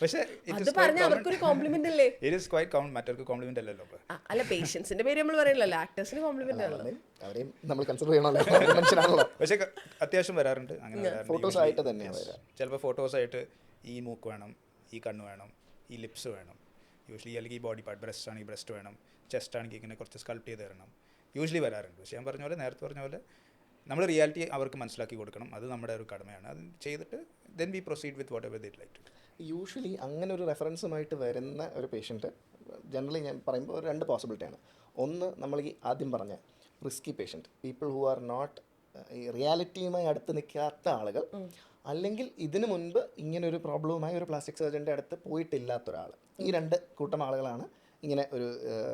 പക്ഷേ അത് പറഞ്ഞാൽ അവർക്കൊരു കോംപ്ലിമെന്റ് അല്ലേ? It is quite count. മറ്റവർക്ക് കോംപ്ലിമെന്റ് അല്ലല്ലോ. അല്ല, പേഷ്യൻസിന്റെ പേര് നമ്മൾ പറയണല്ലോ, ആക്ടേഴ്സിന് കോംപ്ലിമെന്റ് ആണല്ലോ. അവരെയും നമ്മൾ കൺസിഡർ ചെയ്യണമല്ലോ. പക്ഷേ അത്യാവശ്യം വരാറുണ്ട്. അങ്ങനെ ഫോട്ടോസ് ആയിട്ട് തന്നെയാണ് വരാം. ചിലപ്പോൾ ഫോട്ടോസായിട്ട് ഈ മൂക്ക് വേണം, ഈ കണ്ണ് വേണം, ഈ ലിപ്സ് വേണം. യൂഷ്വലി അല്ലെങ്കിൽ ഈ ബോഡി പാർട്ട്, ബ്രസ്റ്റ് ആണെങ്കിൽ ബ്രസ്റ്റ് വേണം, ചെസ്റ്റ് ആണെങ്കിൽ ഇങ്ങനെ കുറച്ച് സ്കൾപ്റ്റ് ചെയ്ത് തരണം. യൂഷ്വലി വരാറുണ്ട്. പക്ഷേ ഞാൻ പറഞ്ഞ പോലെ, നേരത്തെ പറഞ്ഞ പോലെ നമ്മൾ റിയാലിറ്റി അവർക്ക് മനസ്സിലാക്കി കൊടുക്കണം. അത് നമ്മുടെ ഒരു കടമയാണ്. അത് ചെയ്തിട്ട് then we proceed with whatever they like to. Usually അങ്ങനെ ഒരു റെഫറൻസുമായിട്ട് വരുന്ന ഒരു പേഷ്യൻറ്റ് ജനറലി ഞാൻ പറയുമ്പോൾ ഒരു രണ്ട് പോസിബിലിറ്റിയാണ്. ഒന്ന്, നമ്മൾ ഈ ആദ്യം പറഞ്ഞ risky patient, people who are not ഈ റിയാലിറ്റിയുമായി അടുത്ത് നിൽക്കാത്ത ആളുകൾ, അല്ലെങ്കിൽ ഇതിനു മുൻപ് ഇങ്ങനൊരു പ്രോബ്ലവുമായി ഒരു പ്ലാസ്റ്റിക് സർജൻ്റെ അടുത്ത് പോയിട്ടില്ലാത്ത ഒരാൾ. ഈ രണ്ട് കൂട്ടം ആളുകളാണ് ഇങ്ങനെ ഒരു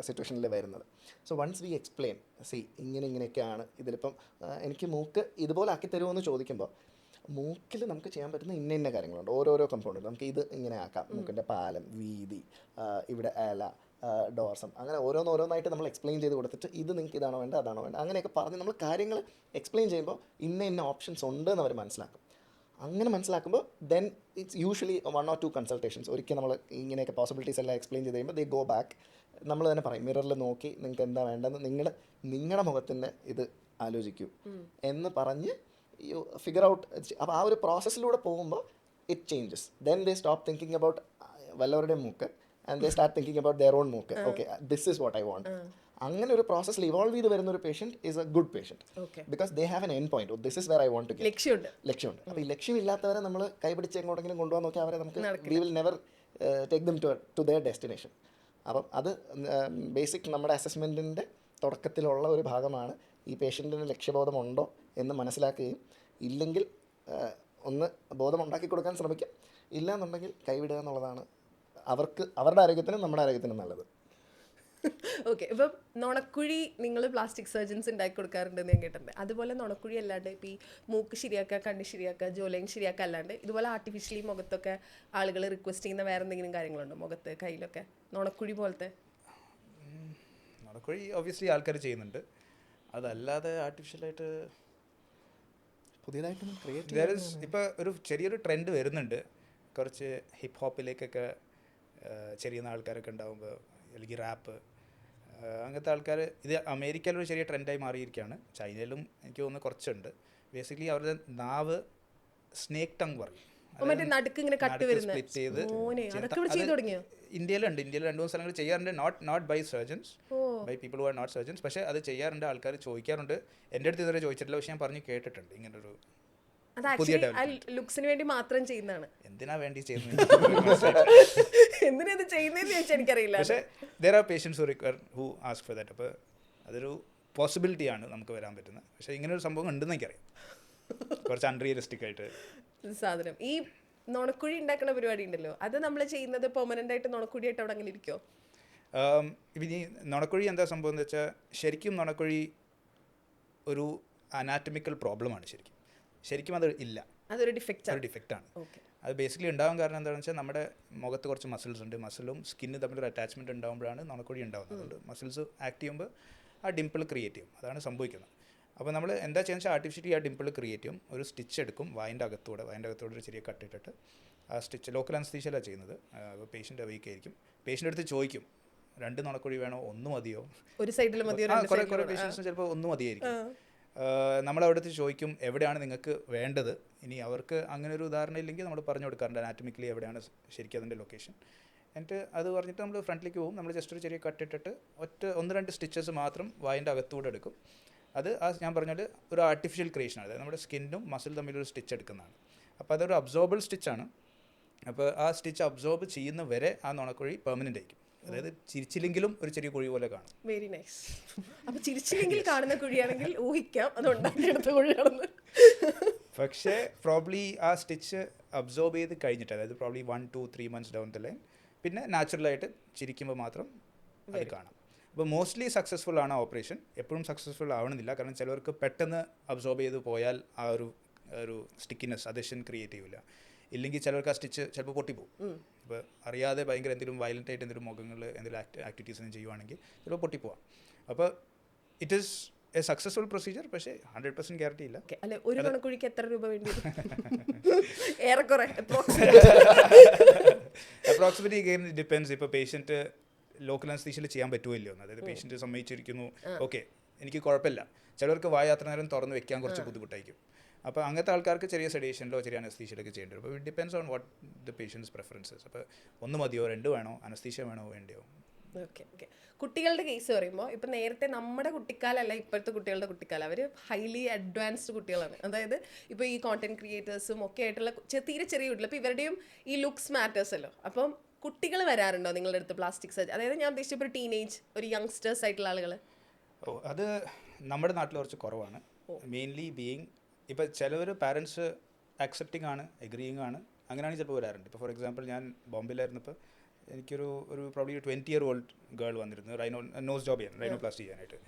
സിറ്റുവേഷനിൽ വരുന്നത്. സോ വൺസ് വി എക്സ്പ്ലെയിൻ, ഇങ്ങനെയൊക്കെയാണ് ഇതിലിപ്പം എനിക്ക് മൂക്ക് ഇതുപോലെ ആക്കി തരുമോ എന്ന് ചോദിക്കുമ്പോൾ മൂക്കിൽ നമുക്ക് ചെയ്യാൻ പറ്റുന്ന ഇന്ന കാര്യങ്ങളുണ്ട്, ഓരോരോ കമ്പോണൻറ്റ്. നമുക്ക് ഇത് ഇങ്ങനെ ആക്കാം, മൂക്കിൻ്റെ പാലം, വീതി, ഇവിടെ ആല, ഡോർസം, അങ്ങനെ ഓരോന്നായിട്ട് നമ്മൾ എക്സ്പ്ലെയിൻ ചെയ്ത് കൊടുത്തിട്ട് ഇത് നിങ്ങൾക്ക് ഇതാണോ വേണ്ട അതാണോ വേണ്ട അങ്ങനെയൊക്കെ പറഞ്ഞ് നമ്മൾ കാര്യങ്ങൾ എക്സ്പ്ലെയിൻ ചെയ്യുമ്പോൾ ഇന്ന ഓപ്ഷൻസ് ഉണ്ട് എന്ന് അവർ മനസ്സിലാക്കും. അങ്ങനെ മനസ്സിലാക്കുമ്പോൾ then it's usually 1 or 2 consultations. ഒരിക്കൽ നമ്മൾ ഇങ്ങനെയൊക്കെ പോസിബിലിറ്റീസ് എല്ലാം എക്സ്പ്ലെയിൻ ചെയ്ത് കഴിയുമ്പോൾ ദേ ഗോ ബാക്ക്. നമ്മൾ തന്നെ പറയും, മിററിൽ നോക്കി നിങ്ങൾക്ക് എന്താ വേണ്ടതെന്ന് നിങ്ങളുടെ മുഖത്തിൻ്റെ ഇത് ആലോചിക്കൂ എന്ന് പറഞ്ഞ് യു ഫിഗർ ഔട്ട്. അപ്പോൾ ആ ഒരു പ്രോസസ്സിലൂടെ പോകുമ്പോൾ it changes. Then they stop thinking about വല്ലവരുടെയും മൂക്ക് and they start thinking about their own മൂക്ക്. Okay, this is what I want. അങ്ങനെ ഒരു പ്രോസസ്സിൽ ഇവോൾവ് ചെയ്ത് വരുന്ന ഒരു patient is a good patient, because they have an end point. This is where I want to get. ലക്ഷ്യമുണ്ട്. അപ്പോൾ ഈ ലക്ഷ്യമില്ലാത്തവരെ നമ്മൾ കൈപിടിച്ച് എങ്ങോട്ടെങ്കിലും കൊണ്ടുപോകാൻ നോക്കിയാൽ അവരെ നമുക്ക് we will never take them to their destination. അപ്പം അത് ബേസിക് നമ്മുടെ അസസ്മെൻറ്റിൻ്റെ തുടക്കത്തിലുള്ള ഒരു ഭാഗമാണ്. ഈ പേഷ്യൻറ്റിന് ലക്ഷ്യബോധമുണ്ടോ എന്ന് മനസ്സിലാക്കുകയും ഇല്ലെങ്കിൽ ഒന്ന് ബോധമുണ്ടാക്കി കൊടുക്കാൻ ശ്രമിക്കും, ഇല്ല എന്നുണ്ടെങ്കിൽ കൈവിടുക എന്നുള്ളതാണ് അവരുടെ ആരോഗ്യത്തിനും നമ്മുടെ ആരോഗ്യത്തിനും നല്ലത്. ഓക്കെ, ഇപ്പം നുണക്കുഴി നിങ്ങൾ പ്ലാസ്റ്റിക് സർജൻസ് ഉണ്ടാക്കി കൊടുക്കാറുണ്ടെന്ന് ഞാൻ കേട്ടിട്ടുണ്ട്. അതുപോലെ നുണക്കുഴി അല്ലാണ്ട് ഇപ്പോൾ ഈ മൂക്ക് ശരിയാക്കുക, കണ്ണ് ശരിയാക്കുക, ജോലൈൻ ശരിയാക്കുക അല്ലാണ്ട് ഇതുപോലെ ആർട്ടിഫിഷ്യലി മുഖത്തൊക്കെ ആളുകൾ റിക്വസ്റ്റ് ചെയ്യുന്ന വേറെ എന്തെങ്കിലും കാര്യങ്ങളുണ്ടോ? മുഖത്ത്, കയ്യിലൊക്കെ നുണക്കുഴി പോലത്തെ? നുണക്കുഴി ഒബ്വിയസ്ലി ആൾക്കാർ ചെയ്യുന്നുണ്ട്. അതല്ലാതെ ആർട്ടിഫിഷ്യലായിട്ട് പുതിയതായിട്ടൊന്നും ക്രിയേറ്റ് ഇപ്പോൾ ഒരു ചെറിയൊരു ട്രെൻഡ് വരുന്നുണ്ട്. കുറച്ച് ഹിപ്പ് ഹോപ്പിലേക്കൊക്കെ ചെറിയ ആൾക്കാരൊക്കെ ഉണ്ടാകുമ്പോൾ, അല്ലെങ്കിൽ റാപ്പ് അങ്ങനത്തെ ആൾക്കാർ, ഇത് അമേരിക്കയിലൊരു ചെറിയ ട്രെൻഡായി മാറിയിരിക്കുകയാണ്. ചൈനയിലും എനിക്ക് തോന്നുന്നു കുറച്ചുണ്ട്. ബേസിക്കലി അവരുടെ നാവ് സ്നേക്ക് ടങ് പറയും, സ്പ്ലിറ്റ് ചെയ്ത്. ഇന്ത്യയിലുണ്ട്, ഇന്ത്യയിൽ 2-3 സ്ഥലങ്ങൾ ചെയ്യാറുണ്ട്. Not by surgeons, by people who are not surgeons. പക്ഷേ അത് ചെയ്യാറുണ്ട്, ആൾക്കാർ ചോദിക്കാറുണ്ട്. എൻ്റെ അടുത്ത് ഇതുവരെ ചോദിച്ചിട്ടില്ല, പക്ഷേ ഞാൻ പറഞ്ഞ് കേട്ടിട്ടുണ്ട് ഇങ്ങനൊരു ലുക്സിന് വേണ്ടി മാത്രം ചെയ്യുന്നതാണ്. എന്തിനാ വേണ്ടി എനിക്കറിയില്ല. പക്ഷേ there are patients who ask for that. അപ്പോൾ അതൊരു പോസിബിലിറ്റിയാണ് നമുക്ക് വരാൻ പറ്റുന്നത്. പക്ഷേ ഇങ്ങനൊരു സംഭവം ഉണ്ടെന്ന് എനിക്കറിയാം, കുറച്ച് അൺറിയലിസ്റ്റിക് ആയിട്ട് സാധനം. ഈ നുണക്കുഴി ഉണ്ടാക്കുന്ന പരിപാടി ഉണ്ടല്ലോ, അത് നമ്മൾ ചെയ്യുന്നത് പെർമനന്റ് ആയിട്ട് നുണക്കുഴിയായിട്ട് അവിടെ അങ്ങനെ ഇരിക്കുമോ? ഇപ്പം ഈ നുണക്കുഴി എന്താ സംഭവം എന്ന് വെച്ചാൽ, ശരിക്കും നുണക്കുഴി ഒരു അനാറ്റമിക്കൽ പ്രോബ്ലമാണ്. ശരിക്കും അത് ഇല്ല, അതൊരു ഡിഫക്റ്റാണ്. അത് ബേസിക്കലി ഉണ്ടാകാൻ കാരണം എന്താണെന്ന് വെച്ചാൽ, നമ്മുടെ മുഖത്ത് കുറച്ച് മസിൽസ് ഉണ്ട്. മസിലും സ്കിന്നും തമ്മിലൊരു അറ്റാച്ച്മെൻറ്റ് ഉണ്ടാകുമ്പോഴാണ് നുണക്കുഴി ഉണ്ടാകുന്നത്. അതുകൊണ്ട് മസിൽസ് ആക്ട് ചെയ്യുമ്പോൾ ആ ഡിംപിൾ ക്രിയേറ്റ് ചെയ്യും. അതാണ് സംഭവിക്കുന്നത്. അപ്പോൾ നമ്മൾ എന്താ ചെയ്യുന്നത് വെച്ചാൽ, ആർട്ടിഫിഷ്യലി ആ ഡിംപിൾ ക്രിയേറ്റ് ചെയ്യും. ഒരു സ്റ്റിച്ച് എടുക്കും, വായിൻ്റെ അകത്തൂടെ ഒരു ചെറിയ കട്ടിട്ടിട്ട് ആ സ്റ്റിച്ച് ലോക്കൽ അനസ്തീഷ്യയിലാണ് ചെയ്യുന്നത്. അപ്പോൾ പേഷ്യൻ്റ് അവീക്ക് ആയിരിക്കും. പേഷ്യൻ്റ് അടുത്ത് ചോദിക്കും, 2 നുണക്കുഴി വേണോ, 1 മതിയോ? ഒരു സൈഡിൽ മതിയോ? കുറേ പേഷ്യൻസിന് ചിലപ്പോൾ 1 മതിയായിരിക്കും. നമ്മളവിടുത്തെ ചോദിക്കും എവിടെയാണ് നിങ്ങൾക്ക് വേണ്ടത്. ഇനി അവർക്ക് അങ്ങനെ ഒരു ഉദാഹരണം ഇല്ലെങ്കിൽ നമ്മൾ പറഞ്ഞു കൊടുക്കാറുണ്ട് അനാറ്റമിക്കലി എവിടെയാണ് ശരിക്കും അതിൻ്റെ ലൊക്കേഷൻ. എന്നിട്ട് അത് പറഞ്ഞിട്ട് നമ്മൾ ഫ്രണ്ടിലേക്ക് പോകും. നമ്മൾ ജസ്റ്റ് ഒരു ചെറിയ കട്ടിട്ടിട്ട് 1-2 സ്റ്റിച്ചസ് മാത്രം വായിൻ്റെ അകത്തൂടെ എടുക്കും. അത് ഞാൻ പറഞ്ഞാൽ ഒരു ആർട്ടിഫിഷ്യൽ ക്രിയേഷനാണ്. അതായത് നമ്മുടെ സ്കിന്നും മസിൽ തമ്മിലൊരു സ്റ്റിച്ച് എടുക്കുന്നതാണ്. അപ്പോൾ അതൊരു അബ്സോർബിൾ സ്റ്റിച്ചാണ്. അപ്പോൾ ആ സ്റ്റിച്ച് അബ്സോർബ് ചെയ്യുന്ന വരെ ആ നുണക്കുഴി പെർമനൻ്റ് ആയിരിക്കും. അതായത് ചിരിച്ചില്ലെങ്കിലും ഒരു ചെറിയ കുഴി പോലെ കാണും. Very nice. അപ്പോൾ ചിരിച്ചില്ലെങ്കിൽ കാണുന്ന കുഴിയാണെങ്കിൽ ഊഹിക്കാം അത് ഉണ്ടാക്കിയെടുത്ത കുഴിയാണെന്ന്. പക്ഷേ പ്രോബ്ലി ആ സ്റ്റിച്ച് അബ്സോർബ് ചെയ്ത് കഴിഞ്ഞിട്ട്, അതായത് probably 1-2-3 months down the line, പിന്നെ നാച്ചുറലായിട്ട് ചിരിക്കുമ്പോൾ മാത്രം അത് കാണാം. അപ്പോൾ മോസ്റ്റ്ലി സക്സസ്ഫുൾ ആണ് ഓപ്പറേഷൻ. എപ്പോഴും സക്സസ്ഫുൾ ആവണമെന്നില്ല, കാരണം ചിലവർക്ക് പെട്ടെന്ന് അബ്സോർബ് ചെയ്ത് പോയാൽ ആ ഒരു സ്റ്റിക്കിനെസ് അഡെഷൻ ക്രിയേറ്റ് ചെയ്യില്ല. ഇല്ലെങ്കിൽ ചിലർക്ക് ആ സ്റ്റിച്ച് ചിലപ്പോൾ പൊട്ടിപ്പോവും. ഇപ്പോൾ അറിയാതെ ഭയങ്കര എന്തെങ്കിലും വയലൻ്റ് ആയിട്ട് എന്തെങ്കിലും മുഖങ്ങളിൽ എന്തെങ്കിലും ആക്ടിവിറ്റീസ് ചെയ്യുവാണെങ്കിൽ ചിലപ്പോൾ പൊട്ടിപ്പോവാം. അപ്പോൾ it is A successful procedure, പക്ഷേ 100% ഗ്യാരണ്ടി ഇല്ല. അല്ലെ, ഒരു നുണക്കുഴിക്ക് എത്ര രൂപ വേണ്ടി? ഏറെക്കുറെ അപ്രോക്സിമേറ്റ്ലി ഡിപ്പെൻസ്. ഇപ്പോൾ പേഷ്യൻറ്റ് ലോക്കൽ അനസ്തീഷ്യയിൽ ചെയ്യാൻ പറ്റുമോ ഇല്ലയോ എന്ന്. അതായത് പേഷ്യൻറ്റ് സമ്മതിച്ചിരിക്കുന്നു, ഓക്കെ എനിക്ക് കുഴപ്പമില്ല. ചിലർക്ക് വായ അത്ര നേരം തുറന്ന് വെക്കാൻ കുറച്ച് ബുദ്ധിമുട്ടായിരിക്കും. അപ്പോൾ അങ്ങനത്തെ ആൾക്കാർക്ക് ചെറിയ സെഡേഷനിലോ ചെറിയ അനസ്തീഷ്യയിലൊക്കെ ചെയ്യേണ്ടി വരും. അപ്പോൾ it depends on what the patients preferences. അപ്പോൾ 1 മതിയോ, 2 വേണോ, അനസ്തീഷ്യ വേണോ വേണ്ടിയോ? ഓക്കെ. കുട്ടികളുടെ കേസ് പറയുമ്പോൾ ഇപ്പം നേരത്തെ നമ്മുടെ കുട്ടിക്കാലല്ല ഇപ്പോഴത്തെ കുട്ടികളുടെ കുട്ടിക്കാലം. അവർ ഹൈലി അഡ്വാൻസ്ഡ് കുട്ടികളാണ്. അതായത് ഇപ്പോൾ ഈ കോണ്ടന്റ് ക്രിയേറ്റേഴ്സും ഒക്കെ ആയിട്ടുള്ള തീരെ ചെറിയ കുട്ടികൾ. അപ്പോൾ ഇവരുടെയും ഈ ലുക്സ് മാറ്റേഴ്സ് അല്ലോ. അപ്പം കുട്ടികൾ വരാറുണ്ടോ നിങ്ങളുടെ അടുത്ത് പ്ലാസ്റ്റിക് സർജറി? അതായത് ഞാൻ ഉദ്ദേശിച്ച ഇപ്പോൾ ഒരു ടീനേജ്, ഒരു യങ്സ്റ്റേഴ്സ് ആയിട്ടുള്ള ആളുകൾ. അത് നമ്മുടെ നാട്ടിൽ കുറച്ച് കുറവാണ്. മെയിൻലി ബീയിങ് ഇപ്പോൾ ചിലവർ പാരൻസ് അക്സെപ്റ്റിംഗ് ആണ്, എഗ്രീയിങ് ആണ്, അങ്ങനെയാണ് ചിലപ്പോൾ വരാറുണ്ട്. ഇപ്പോൾ ഫോർ എക്സാമ്പിൾ ഞാൻ ബോംബെയിലായിരുന്നപ്പോൾ എനിക്കൊരു പ്രോബ്ലി 20-year-old ഗേൾ വന്നിരുന്നു നോസ് ജോബ് ചെയ്യാൻ, റൈനോപ്ലാസ്റ്റി ചെയ്യാനായിട്ട്.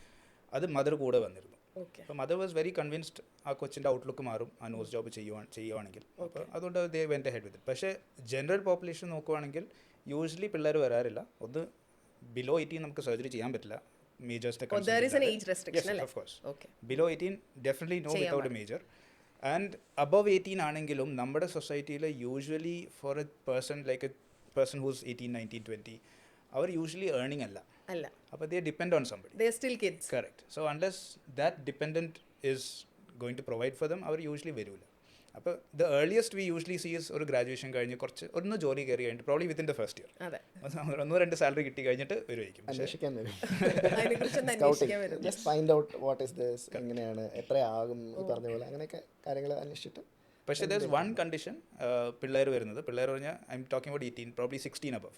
അത് മദർ കൂടെ വന്നിരുന്നു. ഓക്കെ. അപ്പോൾ മദർ വാസ് വെരി കൺവിൻസ്ഡ് ആ കൊച്ചിൻ്റെ ഔട്ട്ലുക്ക് മാറും ആ നോസ് ജോബ് ചെയ്യുവാണെങ്കിൽ. അപ്പോൾ അതുകൊണ്ട് ദേ വെൻ്റ് ഹെഡ് വിത്ത്. പക്ഷേ ജനറൽ പോപ്പുലേഷൻ നോക്കുവാണെങ്കിൽ യൂഷ്വലി പിള്ളേർ വരാറില്ല. ഒന്ന് ബിലോ 18 നമുക്ക് സർജറി ചെയ്യാൻ പറ്റില്ല. മേജേഴ്സിൻ്റെ there is an age restriction അല്ലേ? Of course. Okay. Below 18 definitely no without a major. And above 18 ആണെങ്കിലും നമ്മുടെ സൊസൈറ്റിയിൽ usually for a person whose 18, 19, 20 അവർ യൂഷ്വലി ഏർണിംഗ് അല്ല. അപ്പോൾ they depend on somebody. they are still kids. Correct. So unless that dependent is going to provide for them അവർ യൂഷ്വലി വരില്ല. അപ്പോൾ ദ ഏർലിയസ്റ്റ് വി യൂഷ്വലി സീസ് ഒരു ഗ്രാജുവേഷൻ കഴിഞ്ഞ് കുറച്ച് ഒന്ന് ജോലി കയറി കഴിഞ്ഞിട്ട് probably within the first year അതെ. 1-2 സാലറി കിട്ടി കഴിഞ്ഞിട്ട് വരുമായിരിക്കും. അന്വേഷിക്കാൻ വരും. അതിനെക്കുറിച്ചൊന്ന് അന്വേഷിക്കാൻ വരും. Just find out what is this, എങ്ങനെയാണ്, എത്രയാകും ഈ പറഞ്ഞ പോലെ അങ്ങനെയൊക്കെ കാര്യങ്ങൾ അന്വേഷിച്ചിട്ട്. പക്ഷേ ദർ ഇസ് വൺ കണ്ടീഷൻ. പിള്ളേർ പറഞ്ഞാൽ I am talking about 18, probably 16 above,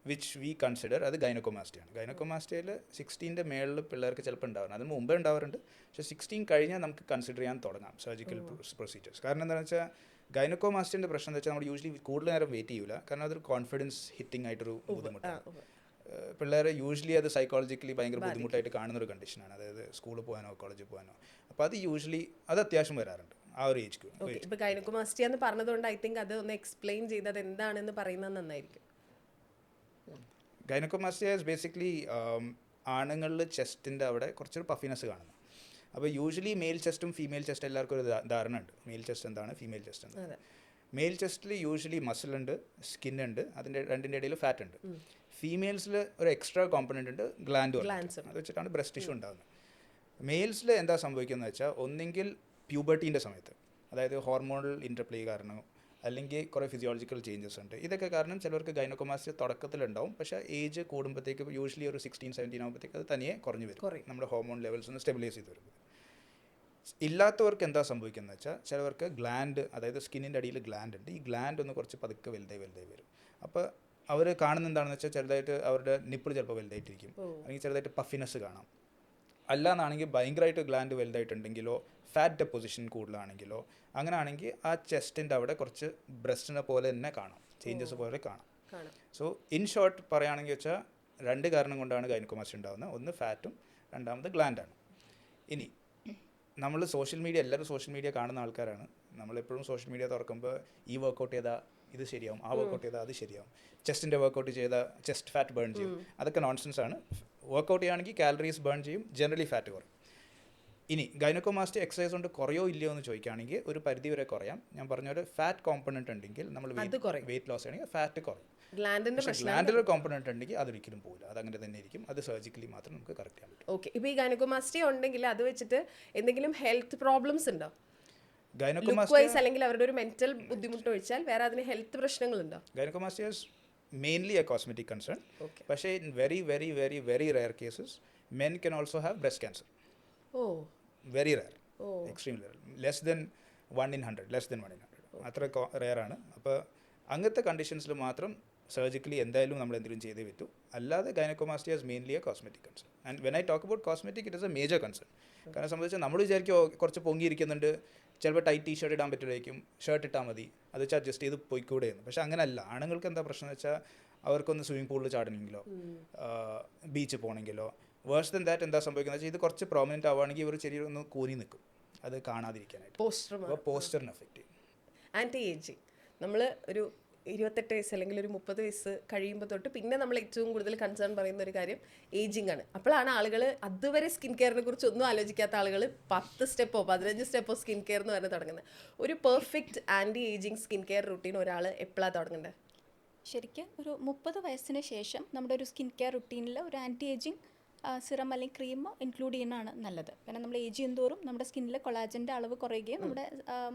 which we consider അത് ഗൈനക്കോമാസ്റ്റിയാണ്. ഗൈനക്കോമാസ്റ്റിയിൽ 16ന്റെ മേളിൽ പിള്ളേർക്ക് ചിലപ്പോൾ ഉണ്ടാവാറുണ്ട്. അതിന് മുമ്പേ ഉണ്ടാവാറുണ്ട്. പക്ഷേ 16 കഴിഞ്ഞാൽ നമുക്ക് കൺസിഡർ ചെയ്യാൻ തുടങ്ങാം സർജിക്കൽ പ്രൊസീജിയേഴ്സ്. കാരണം എന്താണെന്ന് വെച്ചാൽ ഗൈനക്കോമാസ്റ്റിൻ്റെ പ്രശ്നം എന്ന് വെച്ചാൽ നമ്മൾ യൂഷ്വലി കൂടുതൽ നേരം വെയിറ്റ് ചെയ്യില്ല. കാരണം അതൊരു കോൺഫിഡൻസ് ഹിറ്റിംഗ് ആയിട്ടൊരു ബുദ്ധിമുട്ടാണ്. പിള്ളേർ യൂഷ്വലി അത് സൈക്കോളജിക്കലി ഭയങ്കര ബുദ്ധിമുട്ടായിട്ട് കാണുന്നൊരു കണ്ടീഷനാണ്. അതായത് സ്കൂളിൽ പോകാനോ കോളേജിൽ പോകാനോ. അപ്പോൾ അത് യൂഷ്വലി അത് അത്യാവശ്യം വരാറുണ്ട് ആ ഒരു ഏജ്. ഇപ്പൊ ഗൈനക്കോമാസ്റ്റി എന്ന് പറഞ്ഞതുകൊണ്ട് ഐ തിങ്ക് അത് ഒന്ന് എക്സ്പ്ലെയിൻ ചെയ്തത് എന്താണെന്ന് പറയുന്നത് നന്നായിരിക്കും. ഗൈനക്കോമാസ്റ്റി ഈസ് ബേസിക്കലി ആണുങ്ങളിൽ ചെസ്റ്റിൻ്റെ അവിടെ കുറച്ചൊരു പഫിനെസ് കാണുന്നു. അപ്പോൾ യൂഷ്വലി മെയിൽ ചെസ്റ്റും ഫീമെയിൽ ചെസ്റ്റ് എല്ലാവർക്കും ഒരു ധാരണ ഉണ്ട്. മെയിൽ ചെസ്റ്റ് എന്താണ്, ഫീമെയിൽ ചെസ്റ്റ് എന്താണ്. മെയിൽ ചെസ്റ്റിൽ യൂഷ്വലി മസിൽ ഉണ്ട്, സ്കിൻ ഉണ്ട്, അതിൻ്റെ രണ്ടിൻ്റെ ഇടയിൽ ഫാറ്റ് ഉണ്ട്. ഫീമെയിൽസിൽ ഒരു എക്സ്ട്രാ കോമ്പണൻ്റ് ഉണ്ട്, ഗ്ലാൻഡ്. അത് വെച്ചിട്ടാണ് ബ്രസ്റ്റ് ടിഷ്യൂ ഉണ്ടാകുന്നത്. മെയിൽസിൽ എന്താ സംഭവിക്കുന്നത് വെച്ചാൽ ഒന്നെങ്കിൽ പ്യൂബർട്ടീൻ്റെ സമയത്ത്, അതായത് ഹോർമോണൽ ഇൻ്റർപ്ലേ കാരണം, അല്ലെങ്കിൽ കുറേ ഫിസിയോളജിക്കൽ ചേഞ്ചസ് ഉണ്ട്. ഇതൊക്കെ കാരണം ചിലർക്ക് ഗൈനക്കോമാസ്റ്റി തുടക്കത്തിലുണ്ടാവും. പക്ഷേ ഏജ് കൂടുമ്പോഴത്തേക്ക് യൂഷ്വലി ഒരു 16-17 ആകുമ്പോഴത്തേക്ക് അത് തനിയെ കുറഞ്ഞു വരും. നമ്മുടെ ഹോർമോൺ ലെവൽസ് ഒന്ന് സ്റ്റെബിലൈസ് ചെയ്ത് വരും. ഇല്ലാത്തവർക്ക് എന്താ സംഭവിക്കുന്നത് വെച്ചാൽ ചിലവർക്ക് ഗ്ലാൻഡ്, അതായത് സ്കിന്നിൻ്റെ അടിയിൽ ഗ്ലാൻഡ് ഉണ്ട്. ഈ ഗ്ലാൻഡ് ഒന്ന് കുറച്ച് പതുക്കെ വലുതായി വരും. അപ്പോൾ അവർ കാണുന്ന എന്താണെന്ന് വെച്ചാൽ ചെറുതായിട്ട് അവരുടെ നിപ്പിൾ ചിലപ്പോൾ വലുതായിട്ടിരിക്കും, അല്ലെങ്കിൽ ചെറുതായിട്ട് പഫിനെസ് കാണാം. അല്ലാന്നാണെങ്കിൽ ഭയങ്കരമായിട്ട് ഗ്ലാൻഡ് വലുതായിട്ടുണ്ടെങ്കിലോ ഫാറ്റ് ഡെപ്പോസിഷൻ കൂടുതലാണെങ്കിലോ അങ്ങനെ ആണെങ്കിൽ ആ ചെസ്റ്റിൻ്റെ അവിടെ കുറച്ച് ബ്രസ്റ്റിനെ പോലെ തന്നെ കാണാം, ചേഞ്ചസ് പോലെ കാണാം. സോ ഇൻ ഷോർട്ട് പറയുകയാണെങ്കിൽ വെച്ചാൽ 2 കാരണം കൊണ്ടാണ് ഗൈനക്കോമാസ്റ്റി ഉണ്ടാകുന്നത്. ഒന്ന് ഫാറ്റും, രണ്ടാമത് ഗ്ലാൻഡാണ്. ഇനി നമ്മൾ എല്ലാവരും സോഷ്യൽ മീഡിയ കാണുന്ന ആൾക്കാരാണ്. നമ്മളെപ്പോഴും സോഷ്യൽ മീഡിയ തുറക്കുമ്പോൾ ഈ വർക്കൗട്ട് ചെയ്താൽ ഇത് ശരിയാവും, ആ വർക്കൗട്ട് ചെയ്താൽ അത് ശരിയാവും, ചെസ്റ്റിൻ്റെ വർക്കൗട്ട് ചെയ്താൽ ചെസ്റ്റ് ഫാറ്റ് ബേൺ ചെയ്യും. അതൊക്കെ നോൺസെൻസ് ആണ്. വർക്കൗട്ട് ചെയ്യുകയാണെങ്കിൽ കാലറീസ് ബേൺ ചെയ്യും, ജനറലി ഫാറ്റ് കുറയും. ഇനി ഗൈനക്കോമാസ്റ്റി എക്സസൈസ് കൊണ്ട് കുറയോ ഇല്ലയോ എന്ന് ചോദിക്കുകയാണെങ്കിൽ ഒരു പരിധി വരെ കുറയാം. ഞാൻ പറഞ്ഞൊരു ഫാറ്റ് കോമ്പണൻറ്റ് ഉണ്ടെങ്കിൽ നമ്മൾ വെയിറ്റ് ലോസ് ചെയ്യണമെങ്കിൽ ഫാറ്റ് കുറയും. ഗ്ലാൻഡിലൊരു കോമ്പണൻറ്റ് ഉണ്ടെങ്കിൽ അതൊരിക്കലും പോകില്ല, അതങ്ങനെ തന്നെ ഇരിക്കും. അത് സർജിക്കലി മാത്രം നമുക്ക് കറക്റ്റ് ചെയ്യാൻ പറ്റും. ഓക്കെ. ഇപ്പോൾ ഈ ഗൈനക്കോമാസ്റ്റി ഉണ്ടെങ്കിൽ അത് വെച്ചിട്ട് എന്തെങ്കിലും ഹെൽത്ത് പ്രോബ്ലംസ് ഉണ്ടോ? ഗൈനക്കോമാസ്റ്റി അല്ലെങ്കിൽ അവരുടെ ഒരു മെന്റൽ ബുദ്ധിമുട്ട് ഒഴിച്ചാൽ വേറെ അതിന് ഹെൽത്ത് പ്രശ്നങ്ങളുണ്ടോ? Gynaecomastia is mainly a cosmetic concern. പക്ഷേ in very very very very rare cases men can also have breast cancer. Very rare, extremely rare, less than 1 in 100. അത്ര റെയർ ആണ്. അപ്പോൾ അങ്ങനത്തെ കണ്ടീഷൻസിൽ മാത്രം സർജിക്കലി എന്തായാലും നമ്മൾ എന്തെങ്കിലും ചെയ്തേ പറ്റൂ. അല്ലാതെ gynaecomastia is mainly a cosmetic concern. And when I talk about cosmetic it is a major concern. കാരണം സംബന്ധിച്ചാൽ നമ്മൾ വിചാരിക്കും കുറച്ച് പൊങ്ങിയിരിക്കുന്നുണ്ട്, ചിലപ്പോൾ ടൈറ്റ് ടീ-ഷർട്ട് ഇടാൻ പറ്റില്ലായിരിക്കും, ഷർട്ട് ഇട്ടാൽ മതി, അത് വെച്ചാൽ അഡ്ജസ്റ്റ് ചെയ്ത് പോയിക്കൂടെയെന്ന്. പക്ഷേ അങ്ങനെയല്ല. ആണുങ്ങൾക്ക് എന്താ പ്രശ്നം എന്ന് വെച്ചാൽ അവർക്കൊന്ന് സ്വിമ്മിംഗ് പൂളിൽ ചാടണമെങ്കിലോ ബീച്ചിൽ പോകണമെങ്കിലോ വേഴ്സ് ദൻ ദാറ്റ് എന്താ സംഭവിക്കുന്നത് വെച്ചാൽ ഇത് കുറച്ച് പ്രോമിനൻ്റ് ആവുകയാണെങ്കിൽ ഇവർ ചെറിയ ഒന്ന് കൂനി നിൽക്കും, അത് കാണാതിരിക്കാനായിട്ട്. പോസ്റ്ററിന് എഫക്റ്റ് ചെയ്യും. ആൻറ്റി ഏജിങ് നമ്മൾ ഒരു 28 വയസ്സ് അല്ലെങ്കിൽ ഒരു 30 വയസ്സ് കഴിയുമ്പോൾ തൊട്ട് പിന്നെ നമ്മൾ ഏറ്റവും കൂടുതൽ കൺസേൺ പറയുന്ന ഒരു കാര്യം ഏജിങ് ആണ്. അപ്പോഴാണ് ആളുകൾ അതുവരെ സ്കിൻ കെയറിനെ കുറിച്ച് ഒന്നും ആലോചിക്കാത്ത ആളുകൾ 10 സ്റ്റെപ്പോ 15 സ്റ്റെപ്പോ സ്കിൻ കെയർ എന്ന് പറഞ്ഞ് തുടങ്ങുന്നത്. ഒരു perfect anti ageing skin care routine ഒരാൾ എപ്പോഴാണ് തുടങ്ങേണ്ടത്? ശരിക്കും ഒരു 30 വയസ്സിന് ശേഷം നമ്മുടെ ഒരു സ്കിൻ കെയർ റുട്ടീനിൽ ഒരു ആൻറ്റി ഏജിങ് സിറം അല്ലെങ്കിൽ ക്രീമോ ഇൻക്ലൂഡ് ചെയ്യുന്നതാണ് നല്ലത്. കാരണം നമ്മൾ ഏജ് ചെയ്യുന്നതോറും നമ്മുടെ സ്കിന്നിൽ കൊളാജൻ്റെ അളവ് കുറയുകയും നമ്മുടെ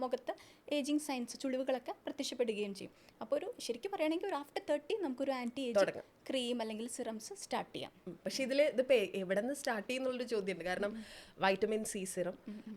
മുഖത്ത് ഏജിങ് സൈൻസ് ചുളിവുകളൊക്കെ പ്രത്യക്ഷപ്പെടുകയും ചെയ്യും. അപ്പോൾ ഒരു ശരിക്കും പറയുകയാണെങ്കിൽ ഒരു ആഫ്റ്റർ 30 നമുക്കൊരു ആൻറ്റി ഏജിങ് ക്രീം അല്ലെങ്കിൽ സിറംസ് സ്റ്റാർട്ട് ചെയ്യാം. പക്ഷേ ഇതിപ്പോൾ എവിടെ നിന്ന് സ്റ്റാർട്ട് ചെയ്യുന്നുള്ളൊരു ചോദ്യമുണ്ട്. കാരണം vitamin C serum,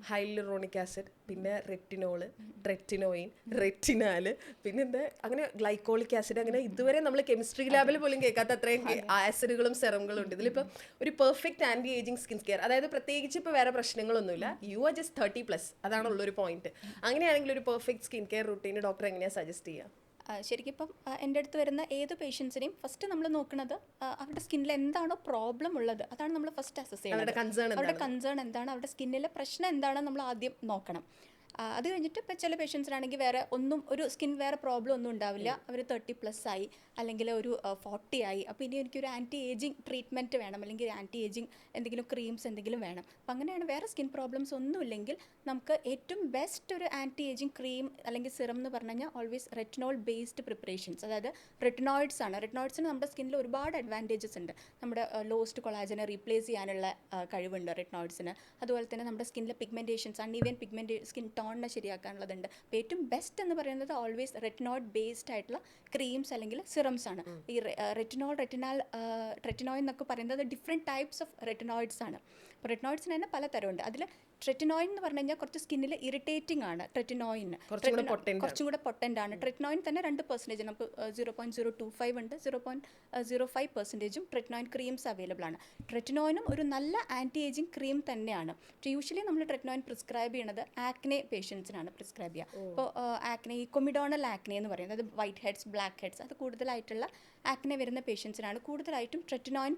hyaluronic acid, പിന്നെ റെറ്റിനോള്, ട്രെറ്റിനോയിൻ, റെറ്റിനാല്, പിന്നെന്താ അങ്ങനെ ഗ്ലൈക്കോളിക് ആസിഡ്, അങ്ങനെ ഇതുവരെ നമ്മൾ കെമിസ്ട്രി ലാബിൽ പോലും കേൾക്കാത്ത അത്രയും ആസിഡുകളും സെറങ്ങളും ഉണ്ട്. ഇതിലിപ്പോൾ ഒരു perfect anti ageing skin care, അതായത് പ്രത്യേകിച്ച് ഇപ്പോൾ വേറെ പ്രശ്നങ്ങളൊന്നുമില്ല, യു ആർ ജസ്റ്റ് 30+, അതാണുള്ളൊരു പോയിന്റ്. അങ്ങനെയാണെങ്കിൽ ഒരു perfect skin care routine doctor എങ്ങനെയാണ് സജസ്റ്റ് ചെയ്യുക? ശരിക്കും ഇപ്പം എൻ്റെ അടുത്ത് വരുന്ന ഏത് പേഷ്യൻസിനെയും ഫസ്റ്റ് നമ്മൾ നോക്കുന്നത് അവരുടെ സ്കിന്നിൽ എന്താണോ പ്രോബ്ലം ഉള്ളത് അതാണ് നമ്മൾ ഫസ്റ്റ് അസസ് ചെയ്യുന്നത്. അവരുടെ കൺസേൺ എന്താണ്, അവരുടെ സ്കിന്നിലെ പ്രശ്നം എന്താണെന്ന് നമ്മൾ ആദ്യം നോക്കണം. അത് കഴിഞ്ഞിട്ട് ഇപ്പോൾ ചില പേഷ്യൻസിനാണെങ്കിൽ വേറെ ഒന്നും ഒരു സ്കിൻ വേറെ പ്രോബ്ലം ഒന്നും ഉണ്ടാവില്ല, അവർ 30+ ആയി അല്ലെങ്കിൽ ഒരു 40 ആയി, അപ്പോൾ ഇനി എനിക്കൊരു ആൻറ്റി ഏജിങ് ട്രീറ്റ്മെൻറ്റ് വേണം അല്ലെങ്കിൽ ആൻറ്റി ഏജിങ് എന്തെങ്കിലും ക്രീംസ് എന്തെങ്കിലും വേണം. അപ്പോൾ അങ്ങനെയാണ് വേറെ സ്കിൻ പ്രോബ്ലംസ് ഒന്നുമില്ലെങ്കിൽ നമുക്ക് ഏറ്റവും ബെസ്റ്റ് ഒരു ആൻറ്റി ഏജിങ് ക്രീം അല്ലെങ്കിൽ സിറം എന്ന് പറഞ്ഞു കഴിഞ്ഞാൽ ഓൾവേസ് റെറ്റിനോൾ ബേസ്ഡ് പ്രിപ്പറേഷൻസ്, അതായത് റെറ്റിനോയിഡ്സ് ആണ്. റെറ്റിനോയിഡ്സിന് നമ്മുടെ സ്കിന്നിൽ ഒരുപാട് അഡ്വാൻറ്റേജസ് ഉണ്ട്. നമ്മുടെ ലോസ്റ്റ് കൊളാജനെ റീപ്ലേസ് ചെയ്യാനുള്ള കഴിവുണ്ട് റെറ്റിനോയിഡ്സിന്. അതുപോലെ തന്നെ നമ്മുടെ സ്കിന്നിലെ പിഗ്മെൻറ്റേഷൻസ് അൺഈവൻ സ്കിൻ ടോണിനെ ശരിയാക്കാനുള്ളതുണ്ട്. അപ്പോൾ ഏറ്റവും ബെസ്റ്റ് എന്ന് പറയുന്നത് ഓൾവേസ് റെറ്റിനോയിഡ് ബേസ്ഡ് ആയിട്ടുള്ള ക്രീംസ് അല്ലെങ്കിൽ സിറംസ് ആണ്. ഈ റെറ്റിനോയിഡ് എന്നൊക്കെ പറയുന്നത് ഡിഫറെൻറ്റ് ടൈപ്സ് ഓഫ് റെറ്റിനോയിഡ്സ് ആണ്. അപ്പോൾ റെറ്റിനോയിഡ്സിന് തന്നെ പല തരമുണ്ട്. അതിൽ ട്രെറ്റിനോയിൻ എന്ന് പറഞ്ഞു കഴിഞ്ഞാൽ കുറച്ച് സ്കിന്നിൽ ഇറിറ്റേറ്റിംഗ് ആണ്. ട്രെറ്റിനോയിന് കുറച്ചും കൂടെ പൊട്ടൻ്റ് ആണ്. ട്രെറ്റിനോയിൻ തന്നെ 2% നമുക്ക് 0.025 ഉണ്ട്, 0.05% ട്രെറ്റിനോയിൻ ക്രീംസ് അവൈലബിൾ ആണ്. ട്രെറ്റിനോയിനും ഒരു നല്ല ആൻറ്റി ഏജിങ് ക്രീം തന്നെയാണ്. പക്ഷേ യൂഷ്വലി നമ്മൾ ട്രെറ്റിനോയിൻ പ്രിസ്ക്രൈബ് ചെയ്യുന്നത് ആക്നെ പേഷ്യൻസിനാണ് പ്രിസ്ക്രൈബ് ചെയ്യുക. ഇപ്പോൾ ആക്നെ, ഈ കൊമിഡോണൽ ആക്നെ എന്ന് പറയുന്നത് വൈറ്റ് ഹെഡ്സ്, ബ്ലാക്ക് ഹെഡ്സ്, അത് കൂടുതലായിട്ടുള്ള ആക്നെ വരുന്ന പേഷ്യൻസിനാണ് കൂടുതലായിട്ടും ട്രെറ്റിനോയിൻ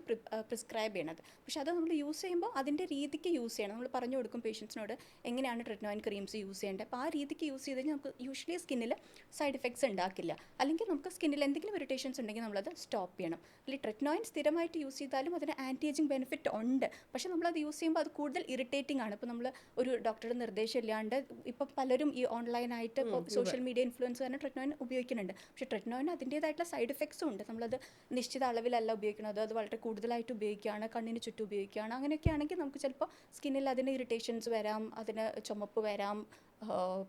പ്രിസ്ക്രൈബ് ചെയ്യണത്. പക്ഷേ അത് നമ്മൾ യൂസ് ചെയ്യുമ്പോൾ അതിൻ്റെ രീതിക്ക് യൂസ് ചെയ്യണം. നമ്മൾ പറഞ്ഞു കൊടുക്കും പേഷ്യൻസിനോട് എങ്ങനെയാണ് ട്രെറ്റിനോയിൻ ക്രീംസ് യൂസ് ചെയ്യേണ്ടത്. അപ്പോൾ ആ രീതിക്ക് യൂസ് ചെയ്ത് കഴിഞ്ഞാൽ നമുക്ക് യൂഷ്വലി സ്കിന്നിൽ സൈഡ് എഫക്ട്സ് ഉണ്ടാക്കില്ല. അല്ലെങ്കിൽ നമുക്ക് സ്കിന്നിൽ എന്തെങ്കിലും ഇറിറ്റേഷൻസ് ഉണ്ടെങ്കിൽ നമ്മളത് സ്റ്റോപ്പ് ചെയ്യണം. അല്ലെങ്കിൽ ട്രെറ്റിനോയിൻ സ്ഥിരമായിട്ട് യൂസ് ചെയ്താലും അതിന് ആൻറ്റി ഏജിങ് ബെനിഫിറ്റ് ഉണ്ട്. പക്ഷേ നമ്മളത് യൂസ് ചെയ്യുമ്പോൾ അത് കൂടുതൽ ഇറിറ്റേറ്റിംഗ് ആണ്. ഇപ്പോൾ നമ്മൾ ഒരു ഡോക്ടറുടെ നിർദ്ദേശം ഇല്ലാണ്ട് ഇപ്പം പലരും ഈ ഓൺലൈനായിട്ട് ഇപ്പോൾ സോഷ്യൽ മീഡിയ ഇൻഫ്ലുവൻസ് കാരണം ട്രെറ്റിനോയിൻ ഉപയോഗിക്കുന്നുണ്ട്. പക്ഷേ ട്രെറ്റിനോയിന് അതിൻ്റേതായിട്ടുള്ള സൈഡ് എഫക്ട്സും ഉണ്ട്. നമ്മളത് നിശ്ചിത അളവിലല്ല ഉപയോഗിക്കുന്നത്, അത് വളരെ കൂടുതലായിട്ട് ഉപയോഗിക്കുകയാണ്, കണ്ണിന് ചുറ്റും ഉപയോഗിക്കുകയാണ്. അങ്ങനെയൊക്കെ ആണെങ്കിൽ നമുക്ക് ചിലപ്പോൾ സ്കിന്നിൽ അതിന് ഇറിറ്റേഷൻസ് വരാം, അതിന് ചുമപ്പ് വരാം,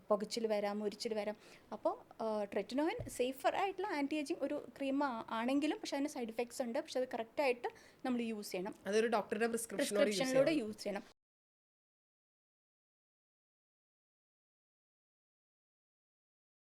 പുകച്ചിൽ വരാം, മുരിച്ചിൽ വരാം. അപ്പോൾ ട്രെറ്റിനോയിൻ സേഫർ ആയിട്ടുള്ള ആൻറ്റി ഏജിങ് ഒരു ക്രീം ആണെങ്കിലും പക്ഷേ അതിന് സൈഡ് എഫക്ട്സ് ഉണ്ട്. പക്ഷേ അത് കറക്റ്റായിട്ട് നമ്മൾ യൂസ് ചെയ്യണം, അതൊരു ഡോക്ടറുടെ പ്രിസ്ക്രിപ്ഷനിലൂടെ യൂസ് ചെയ്യണം.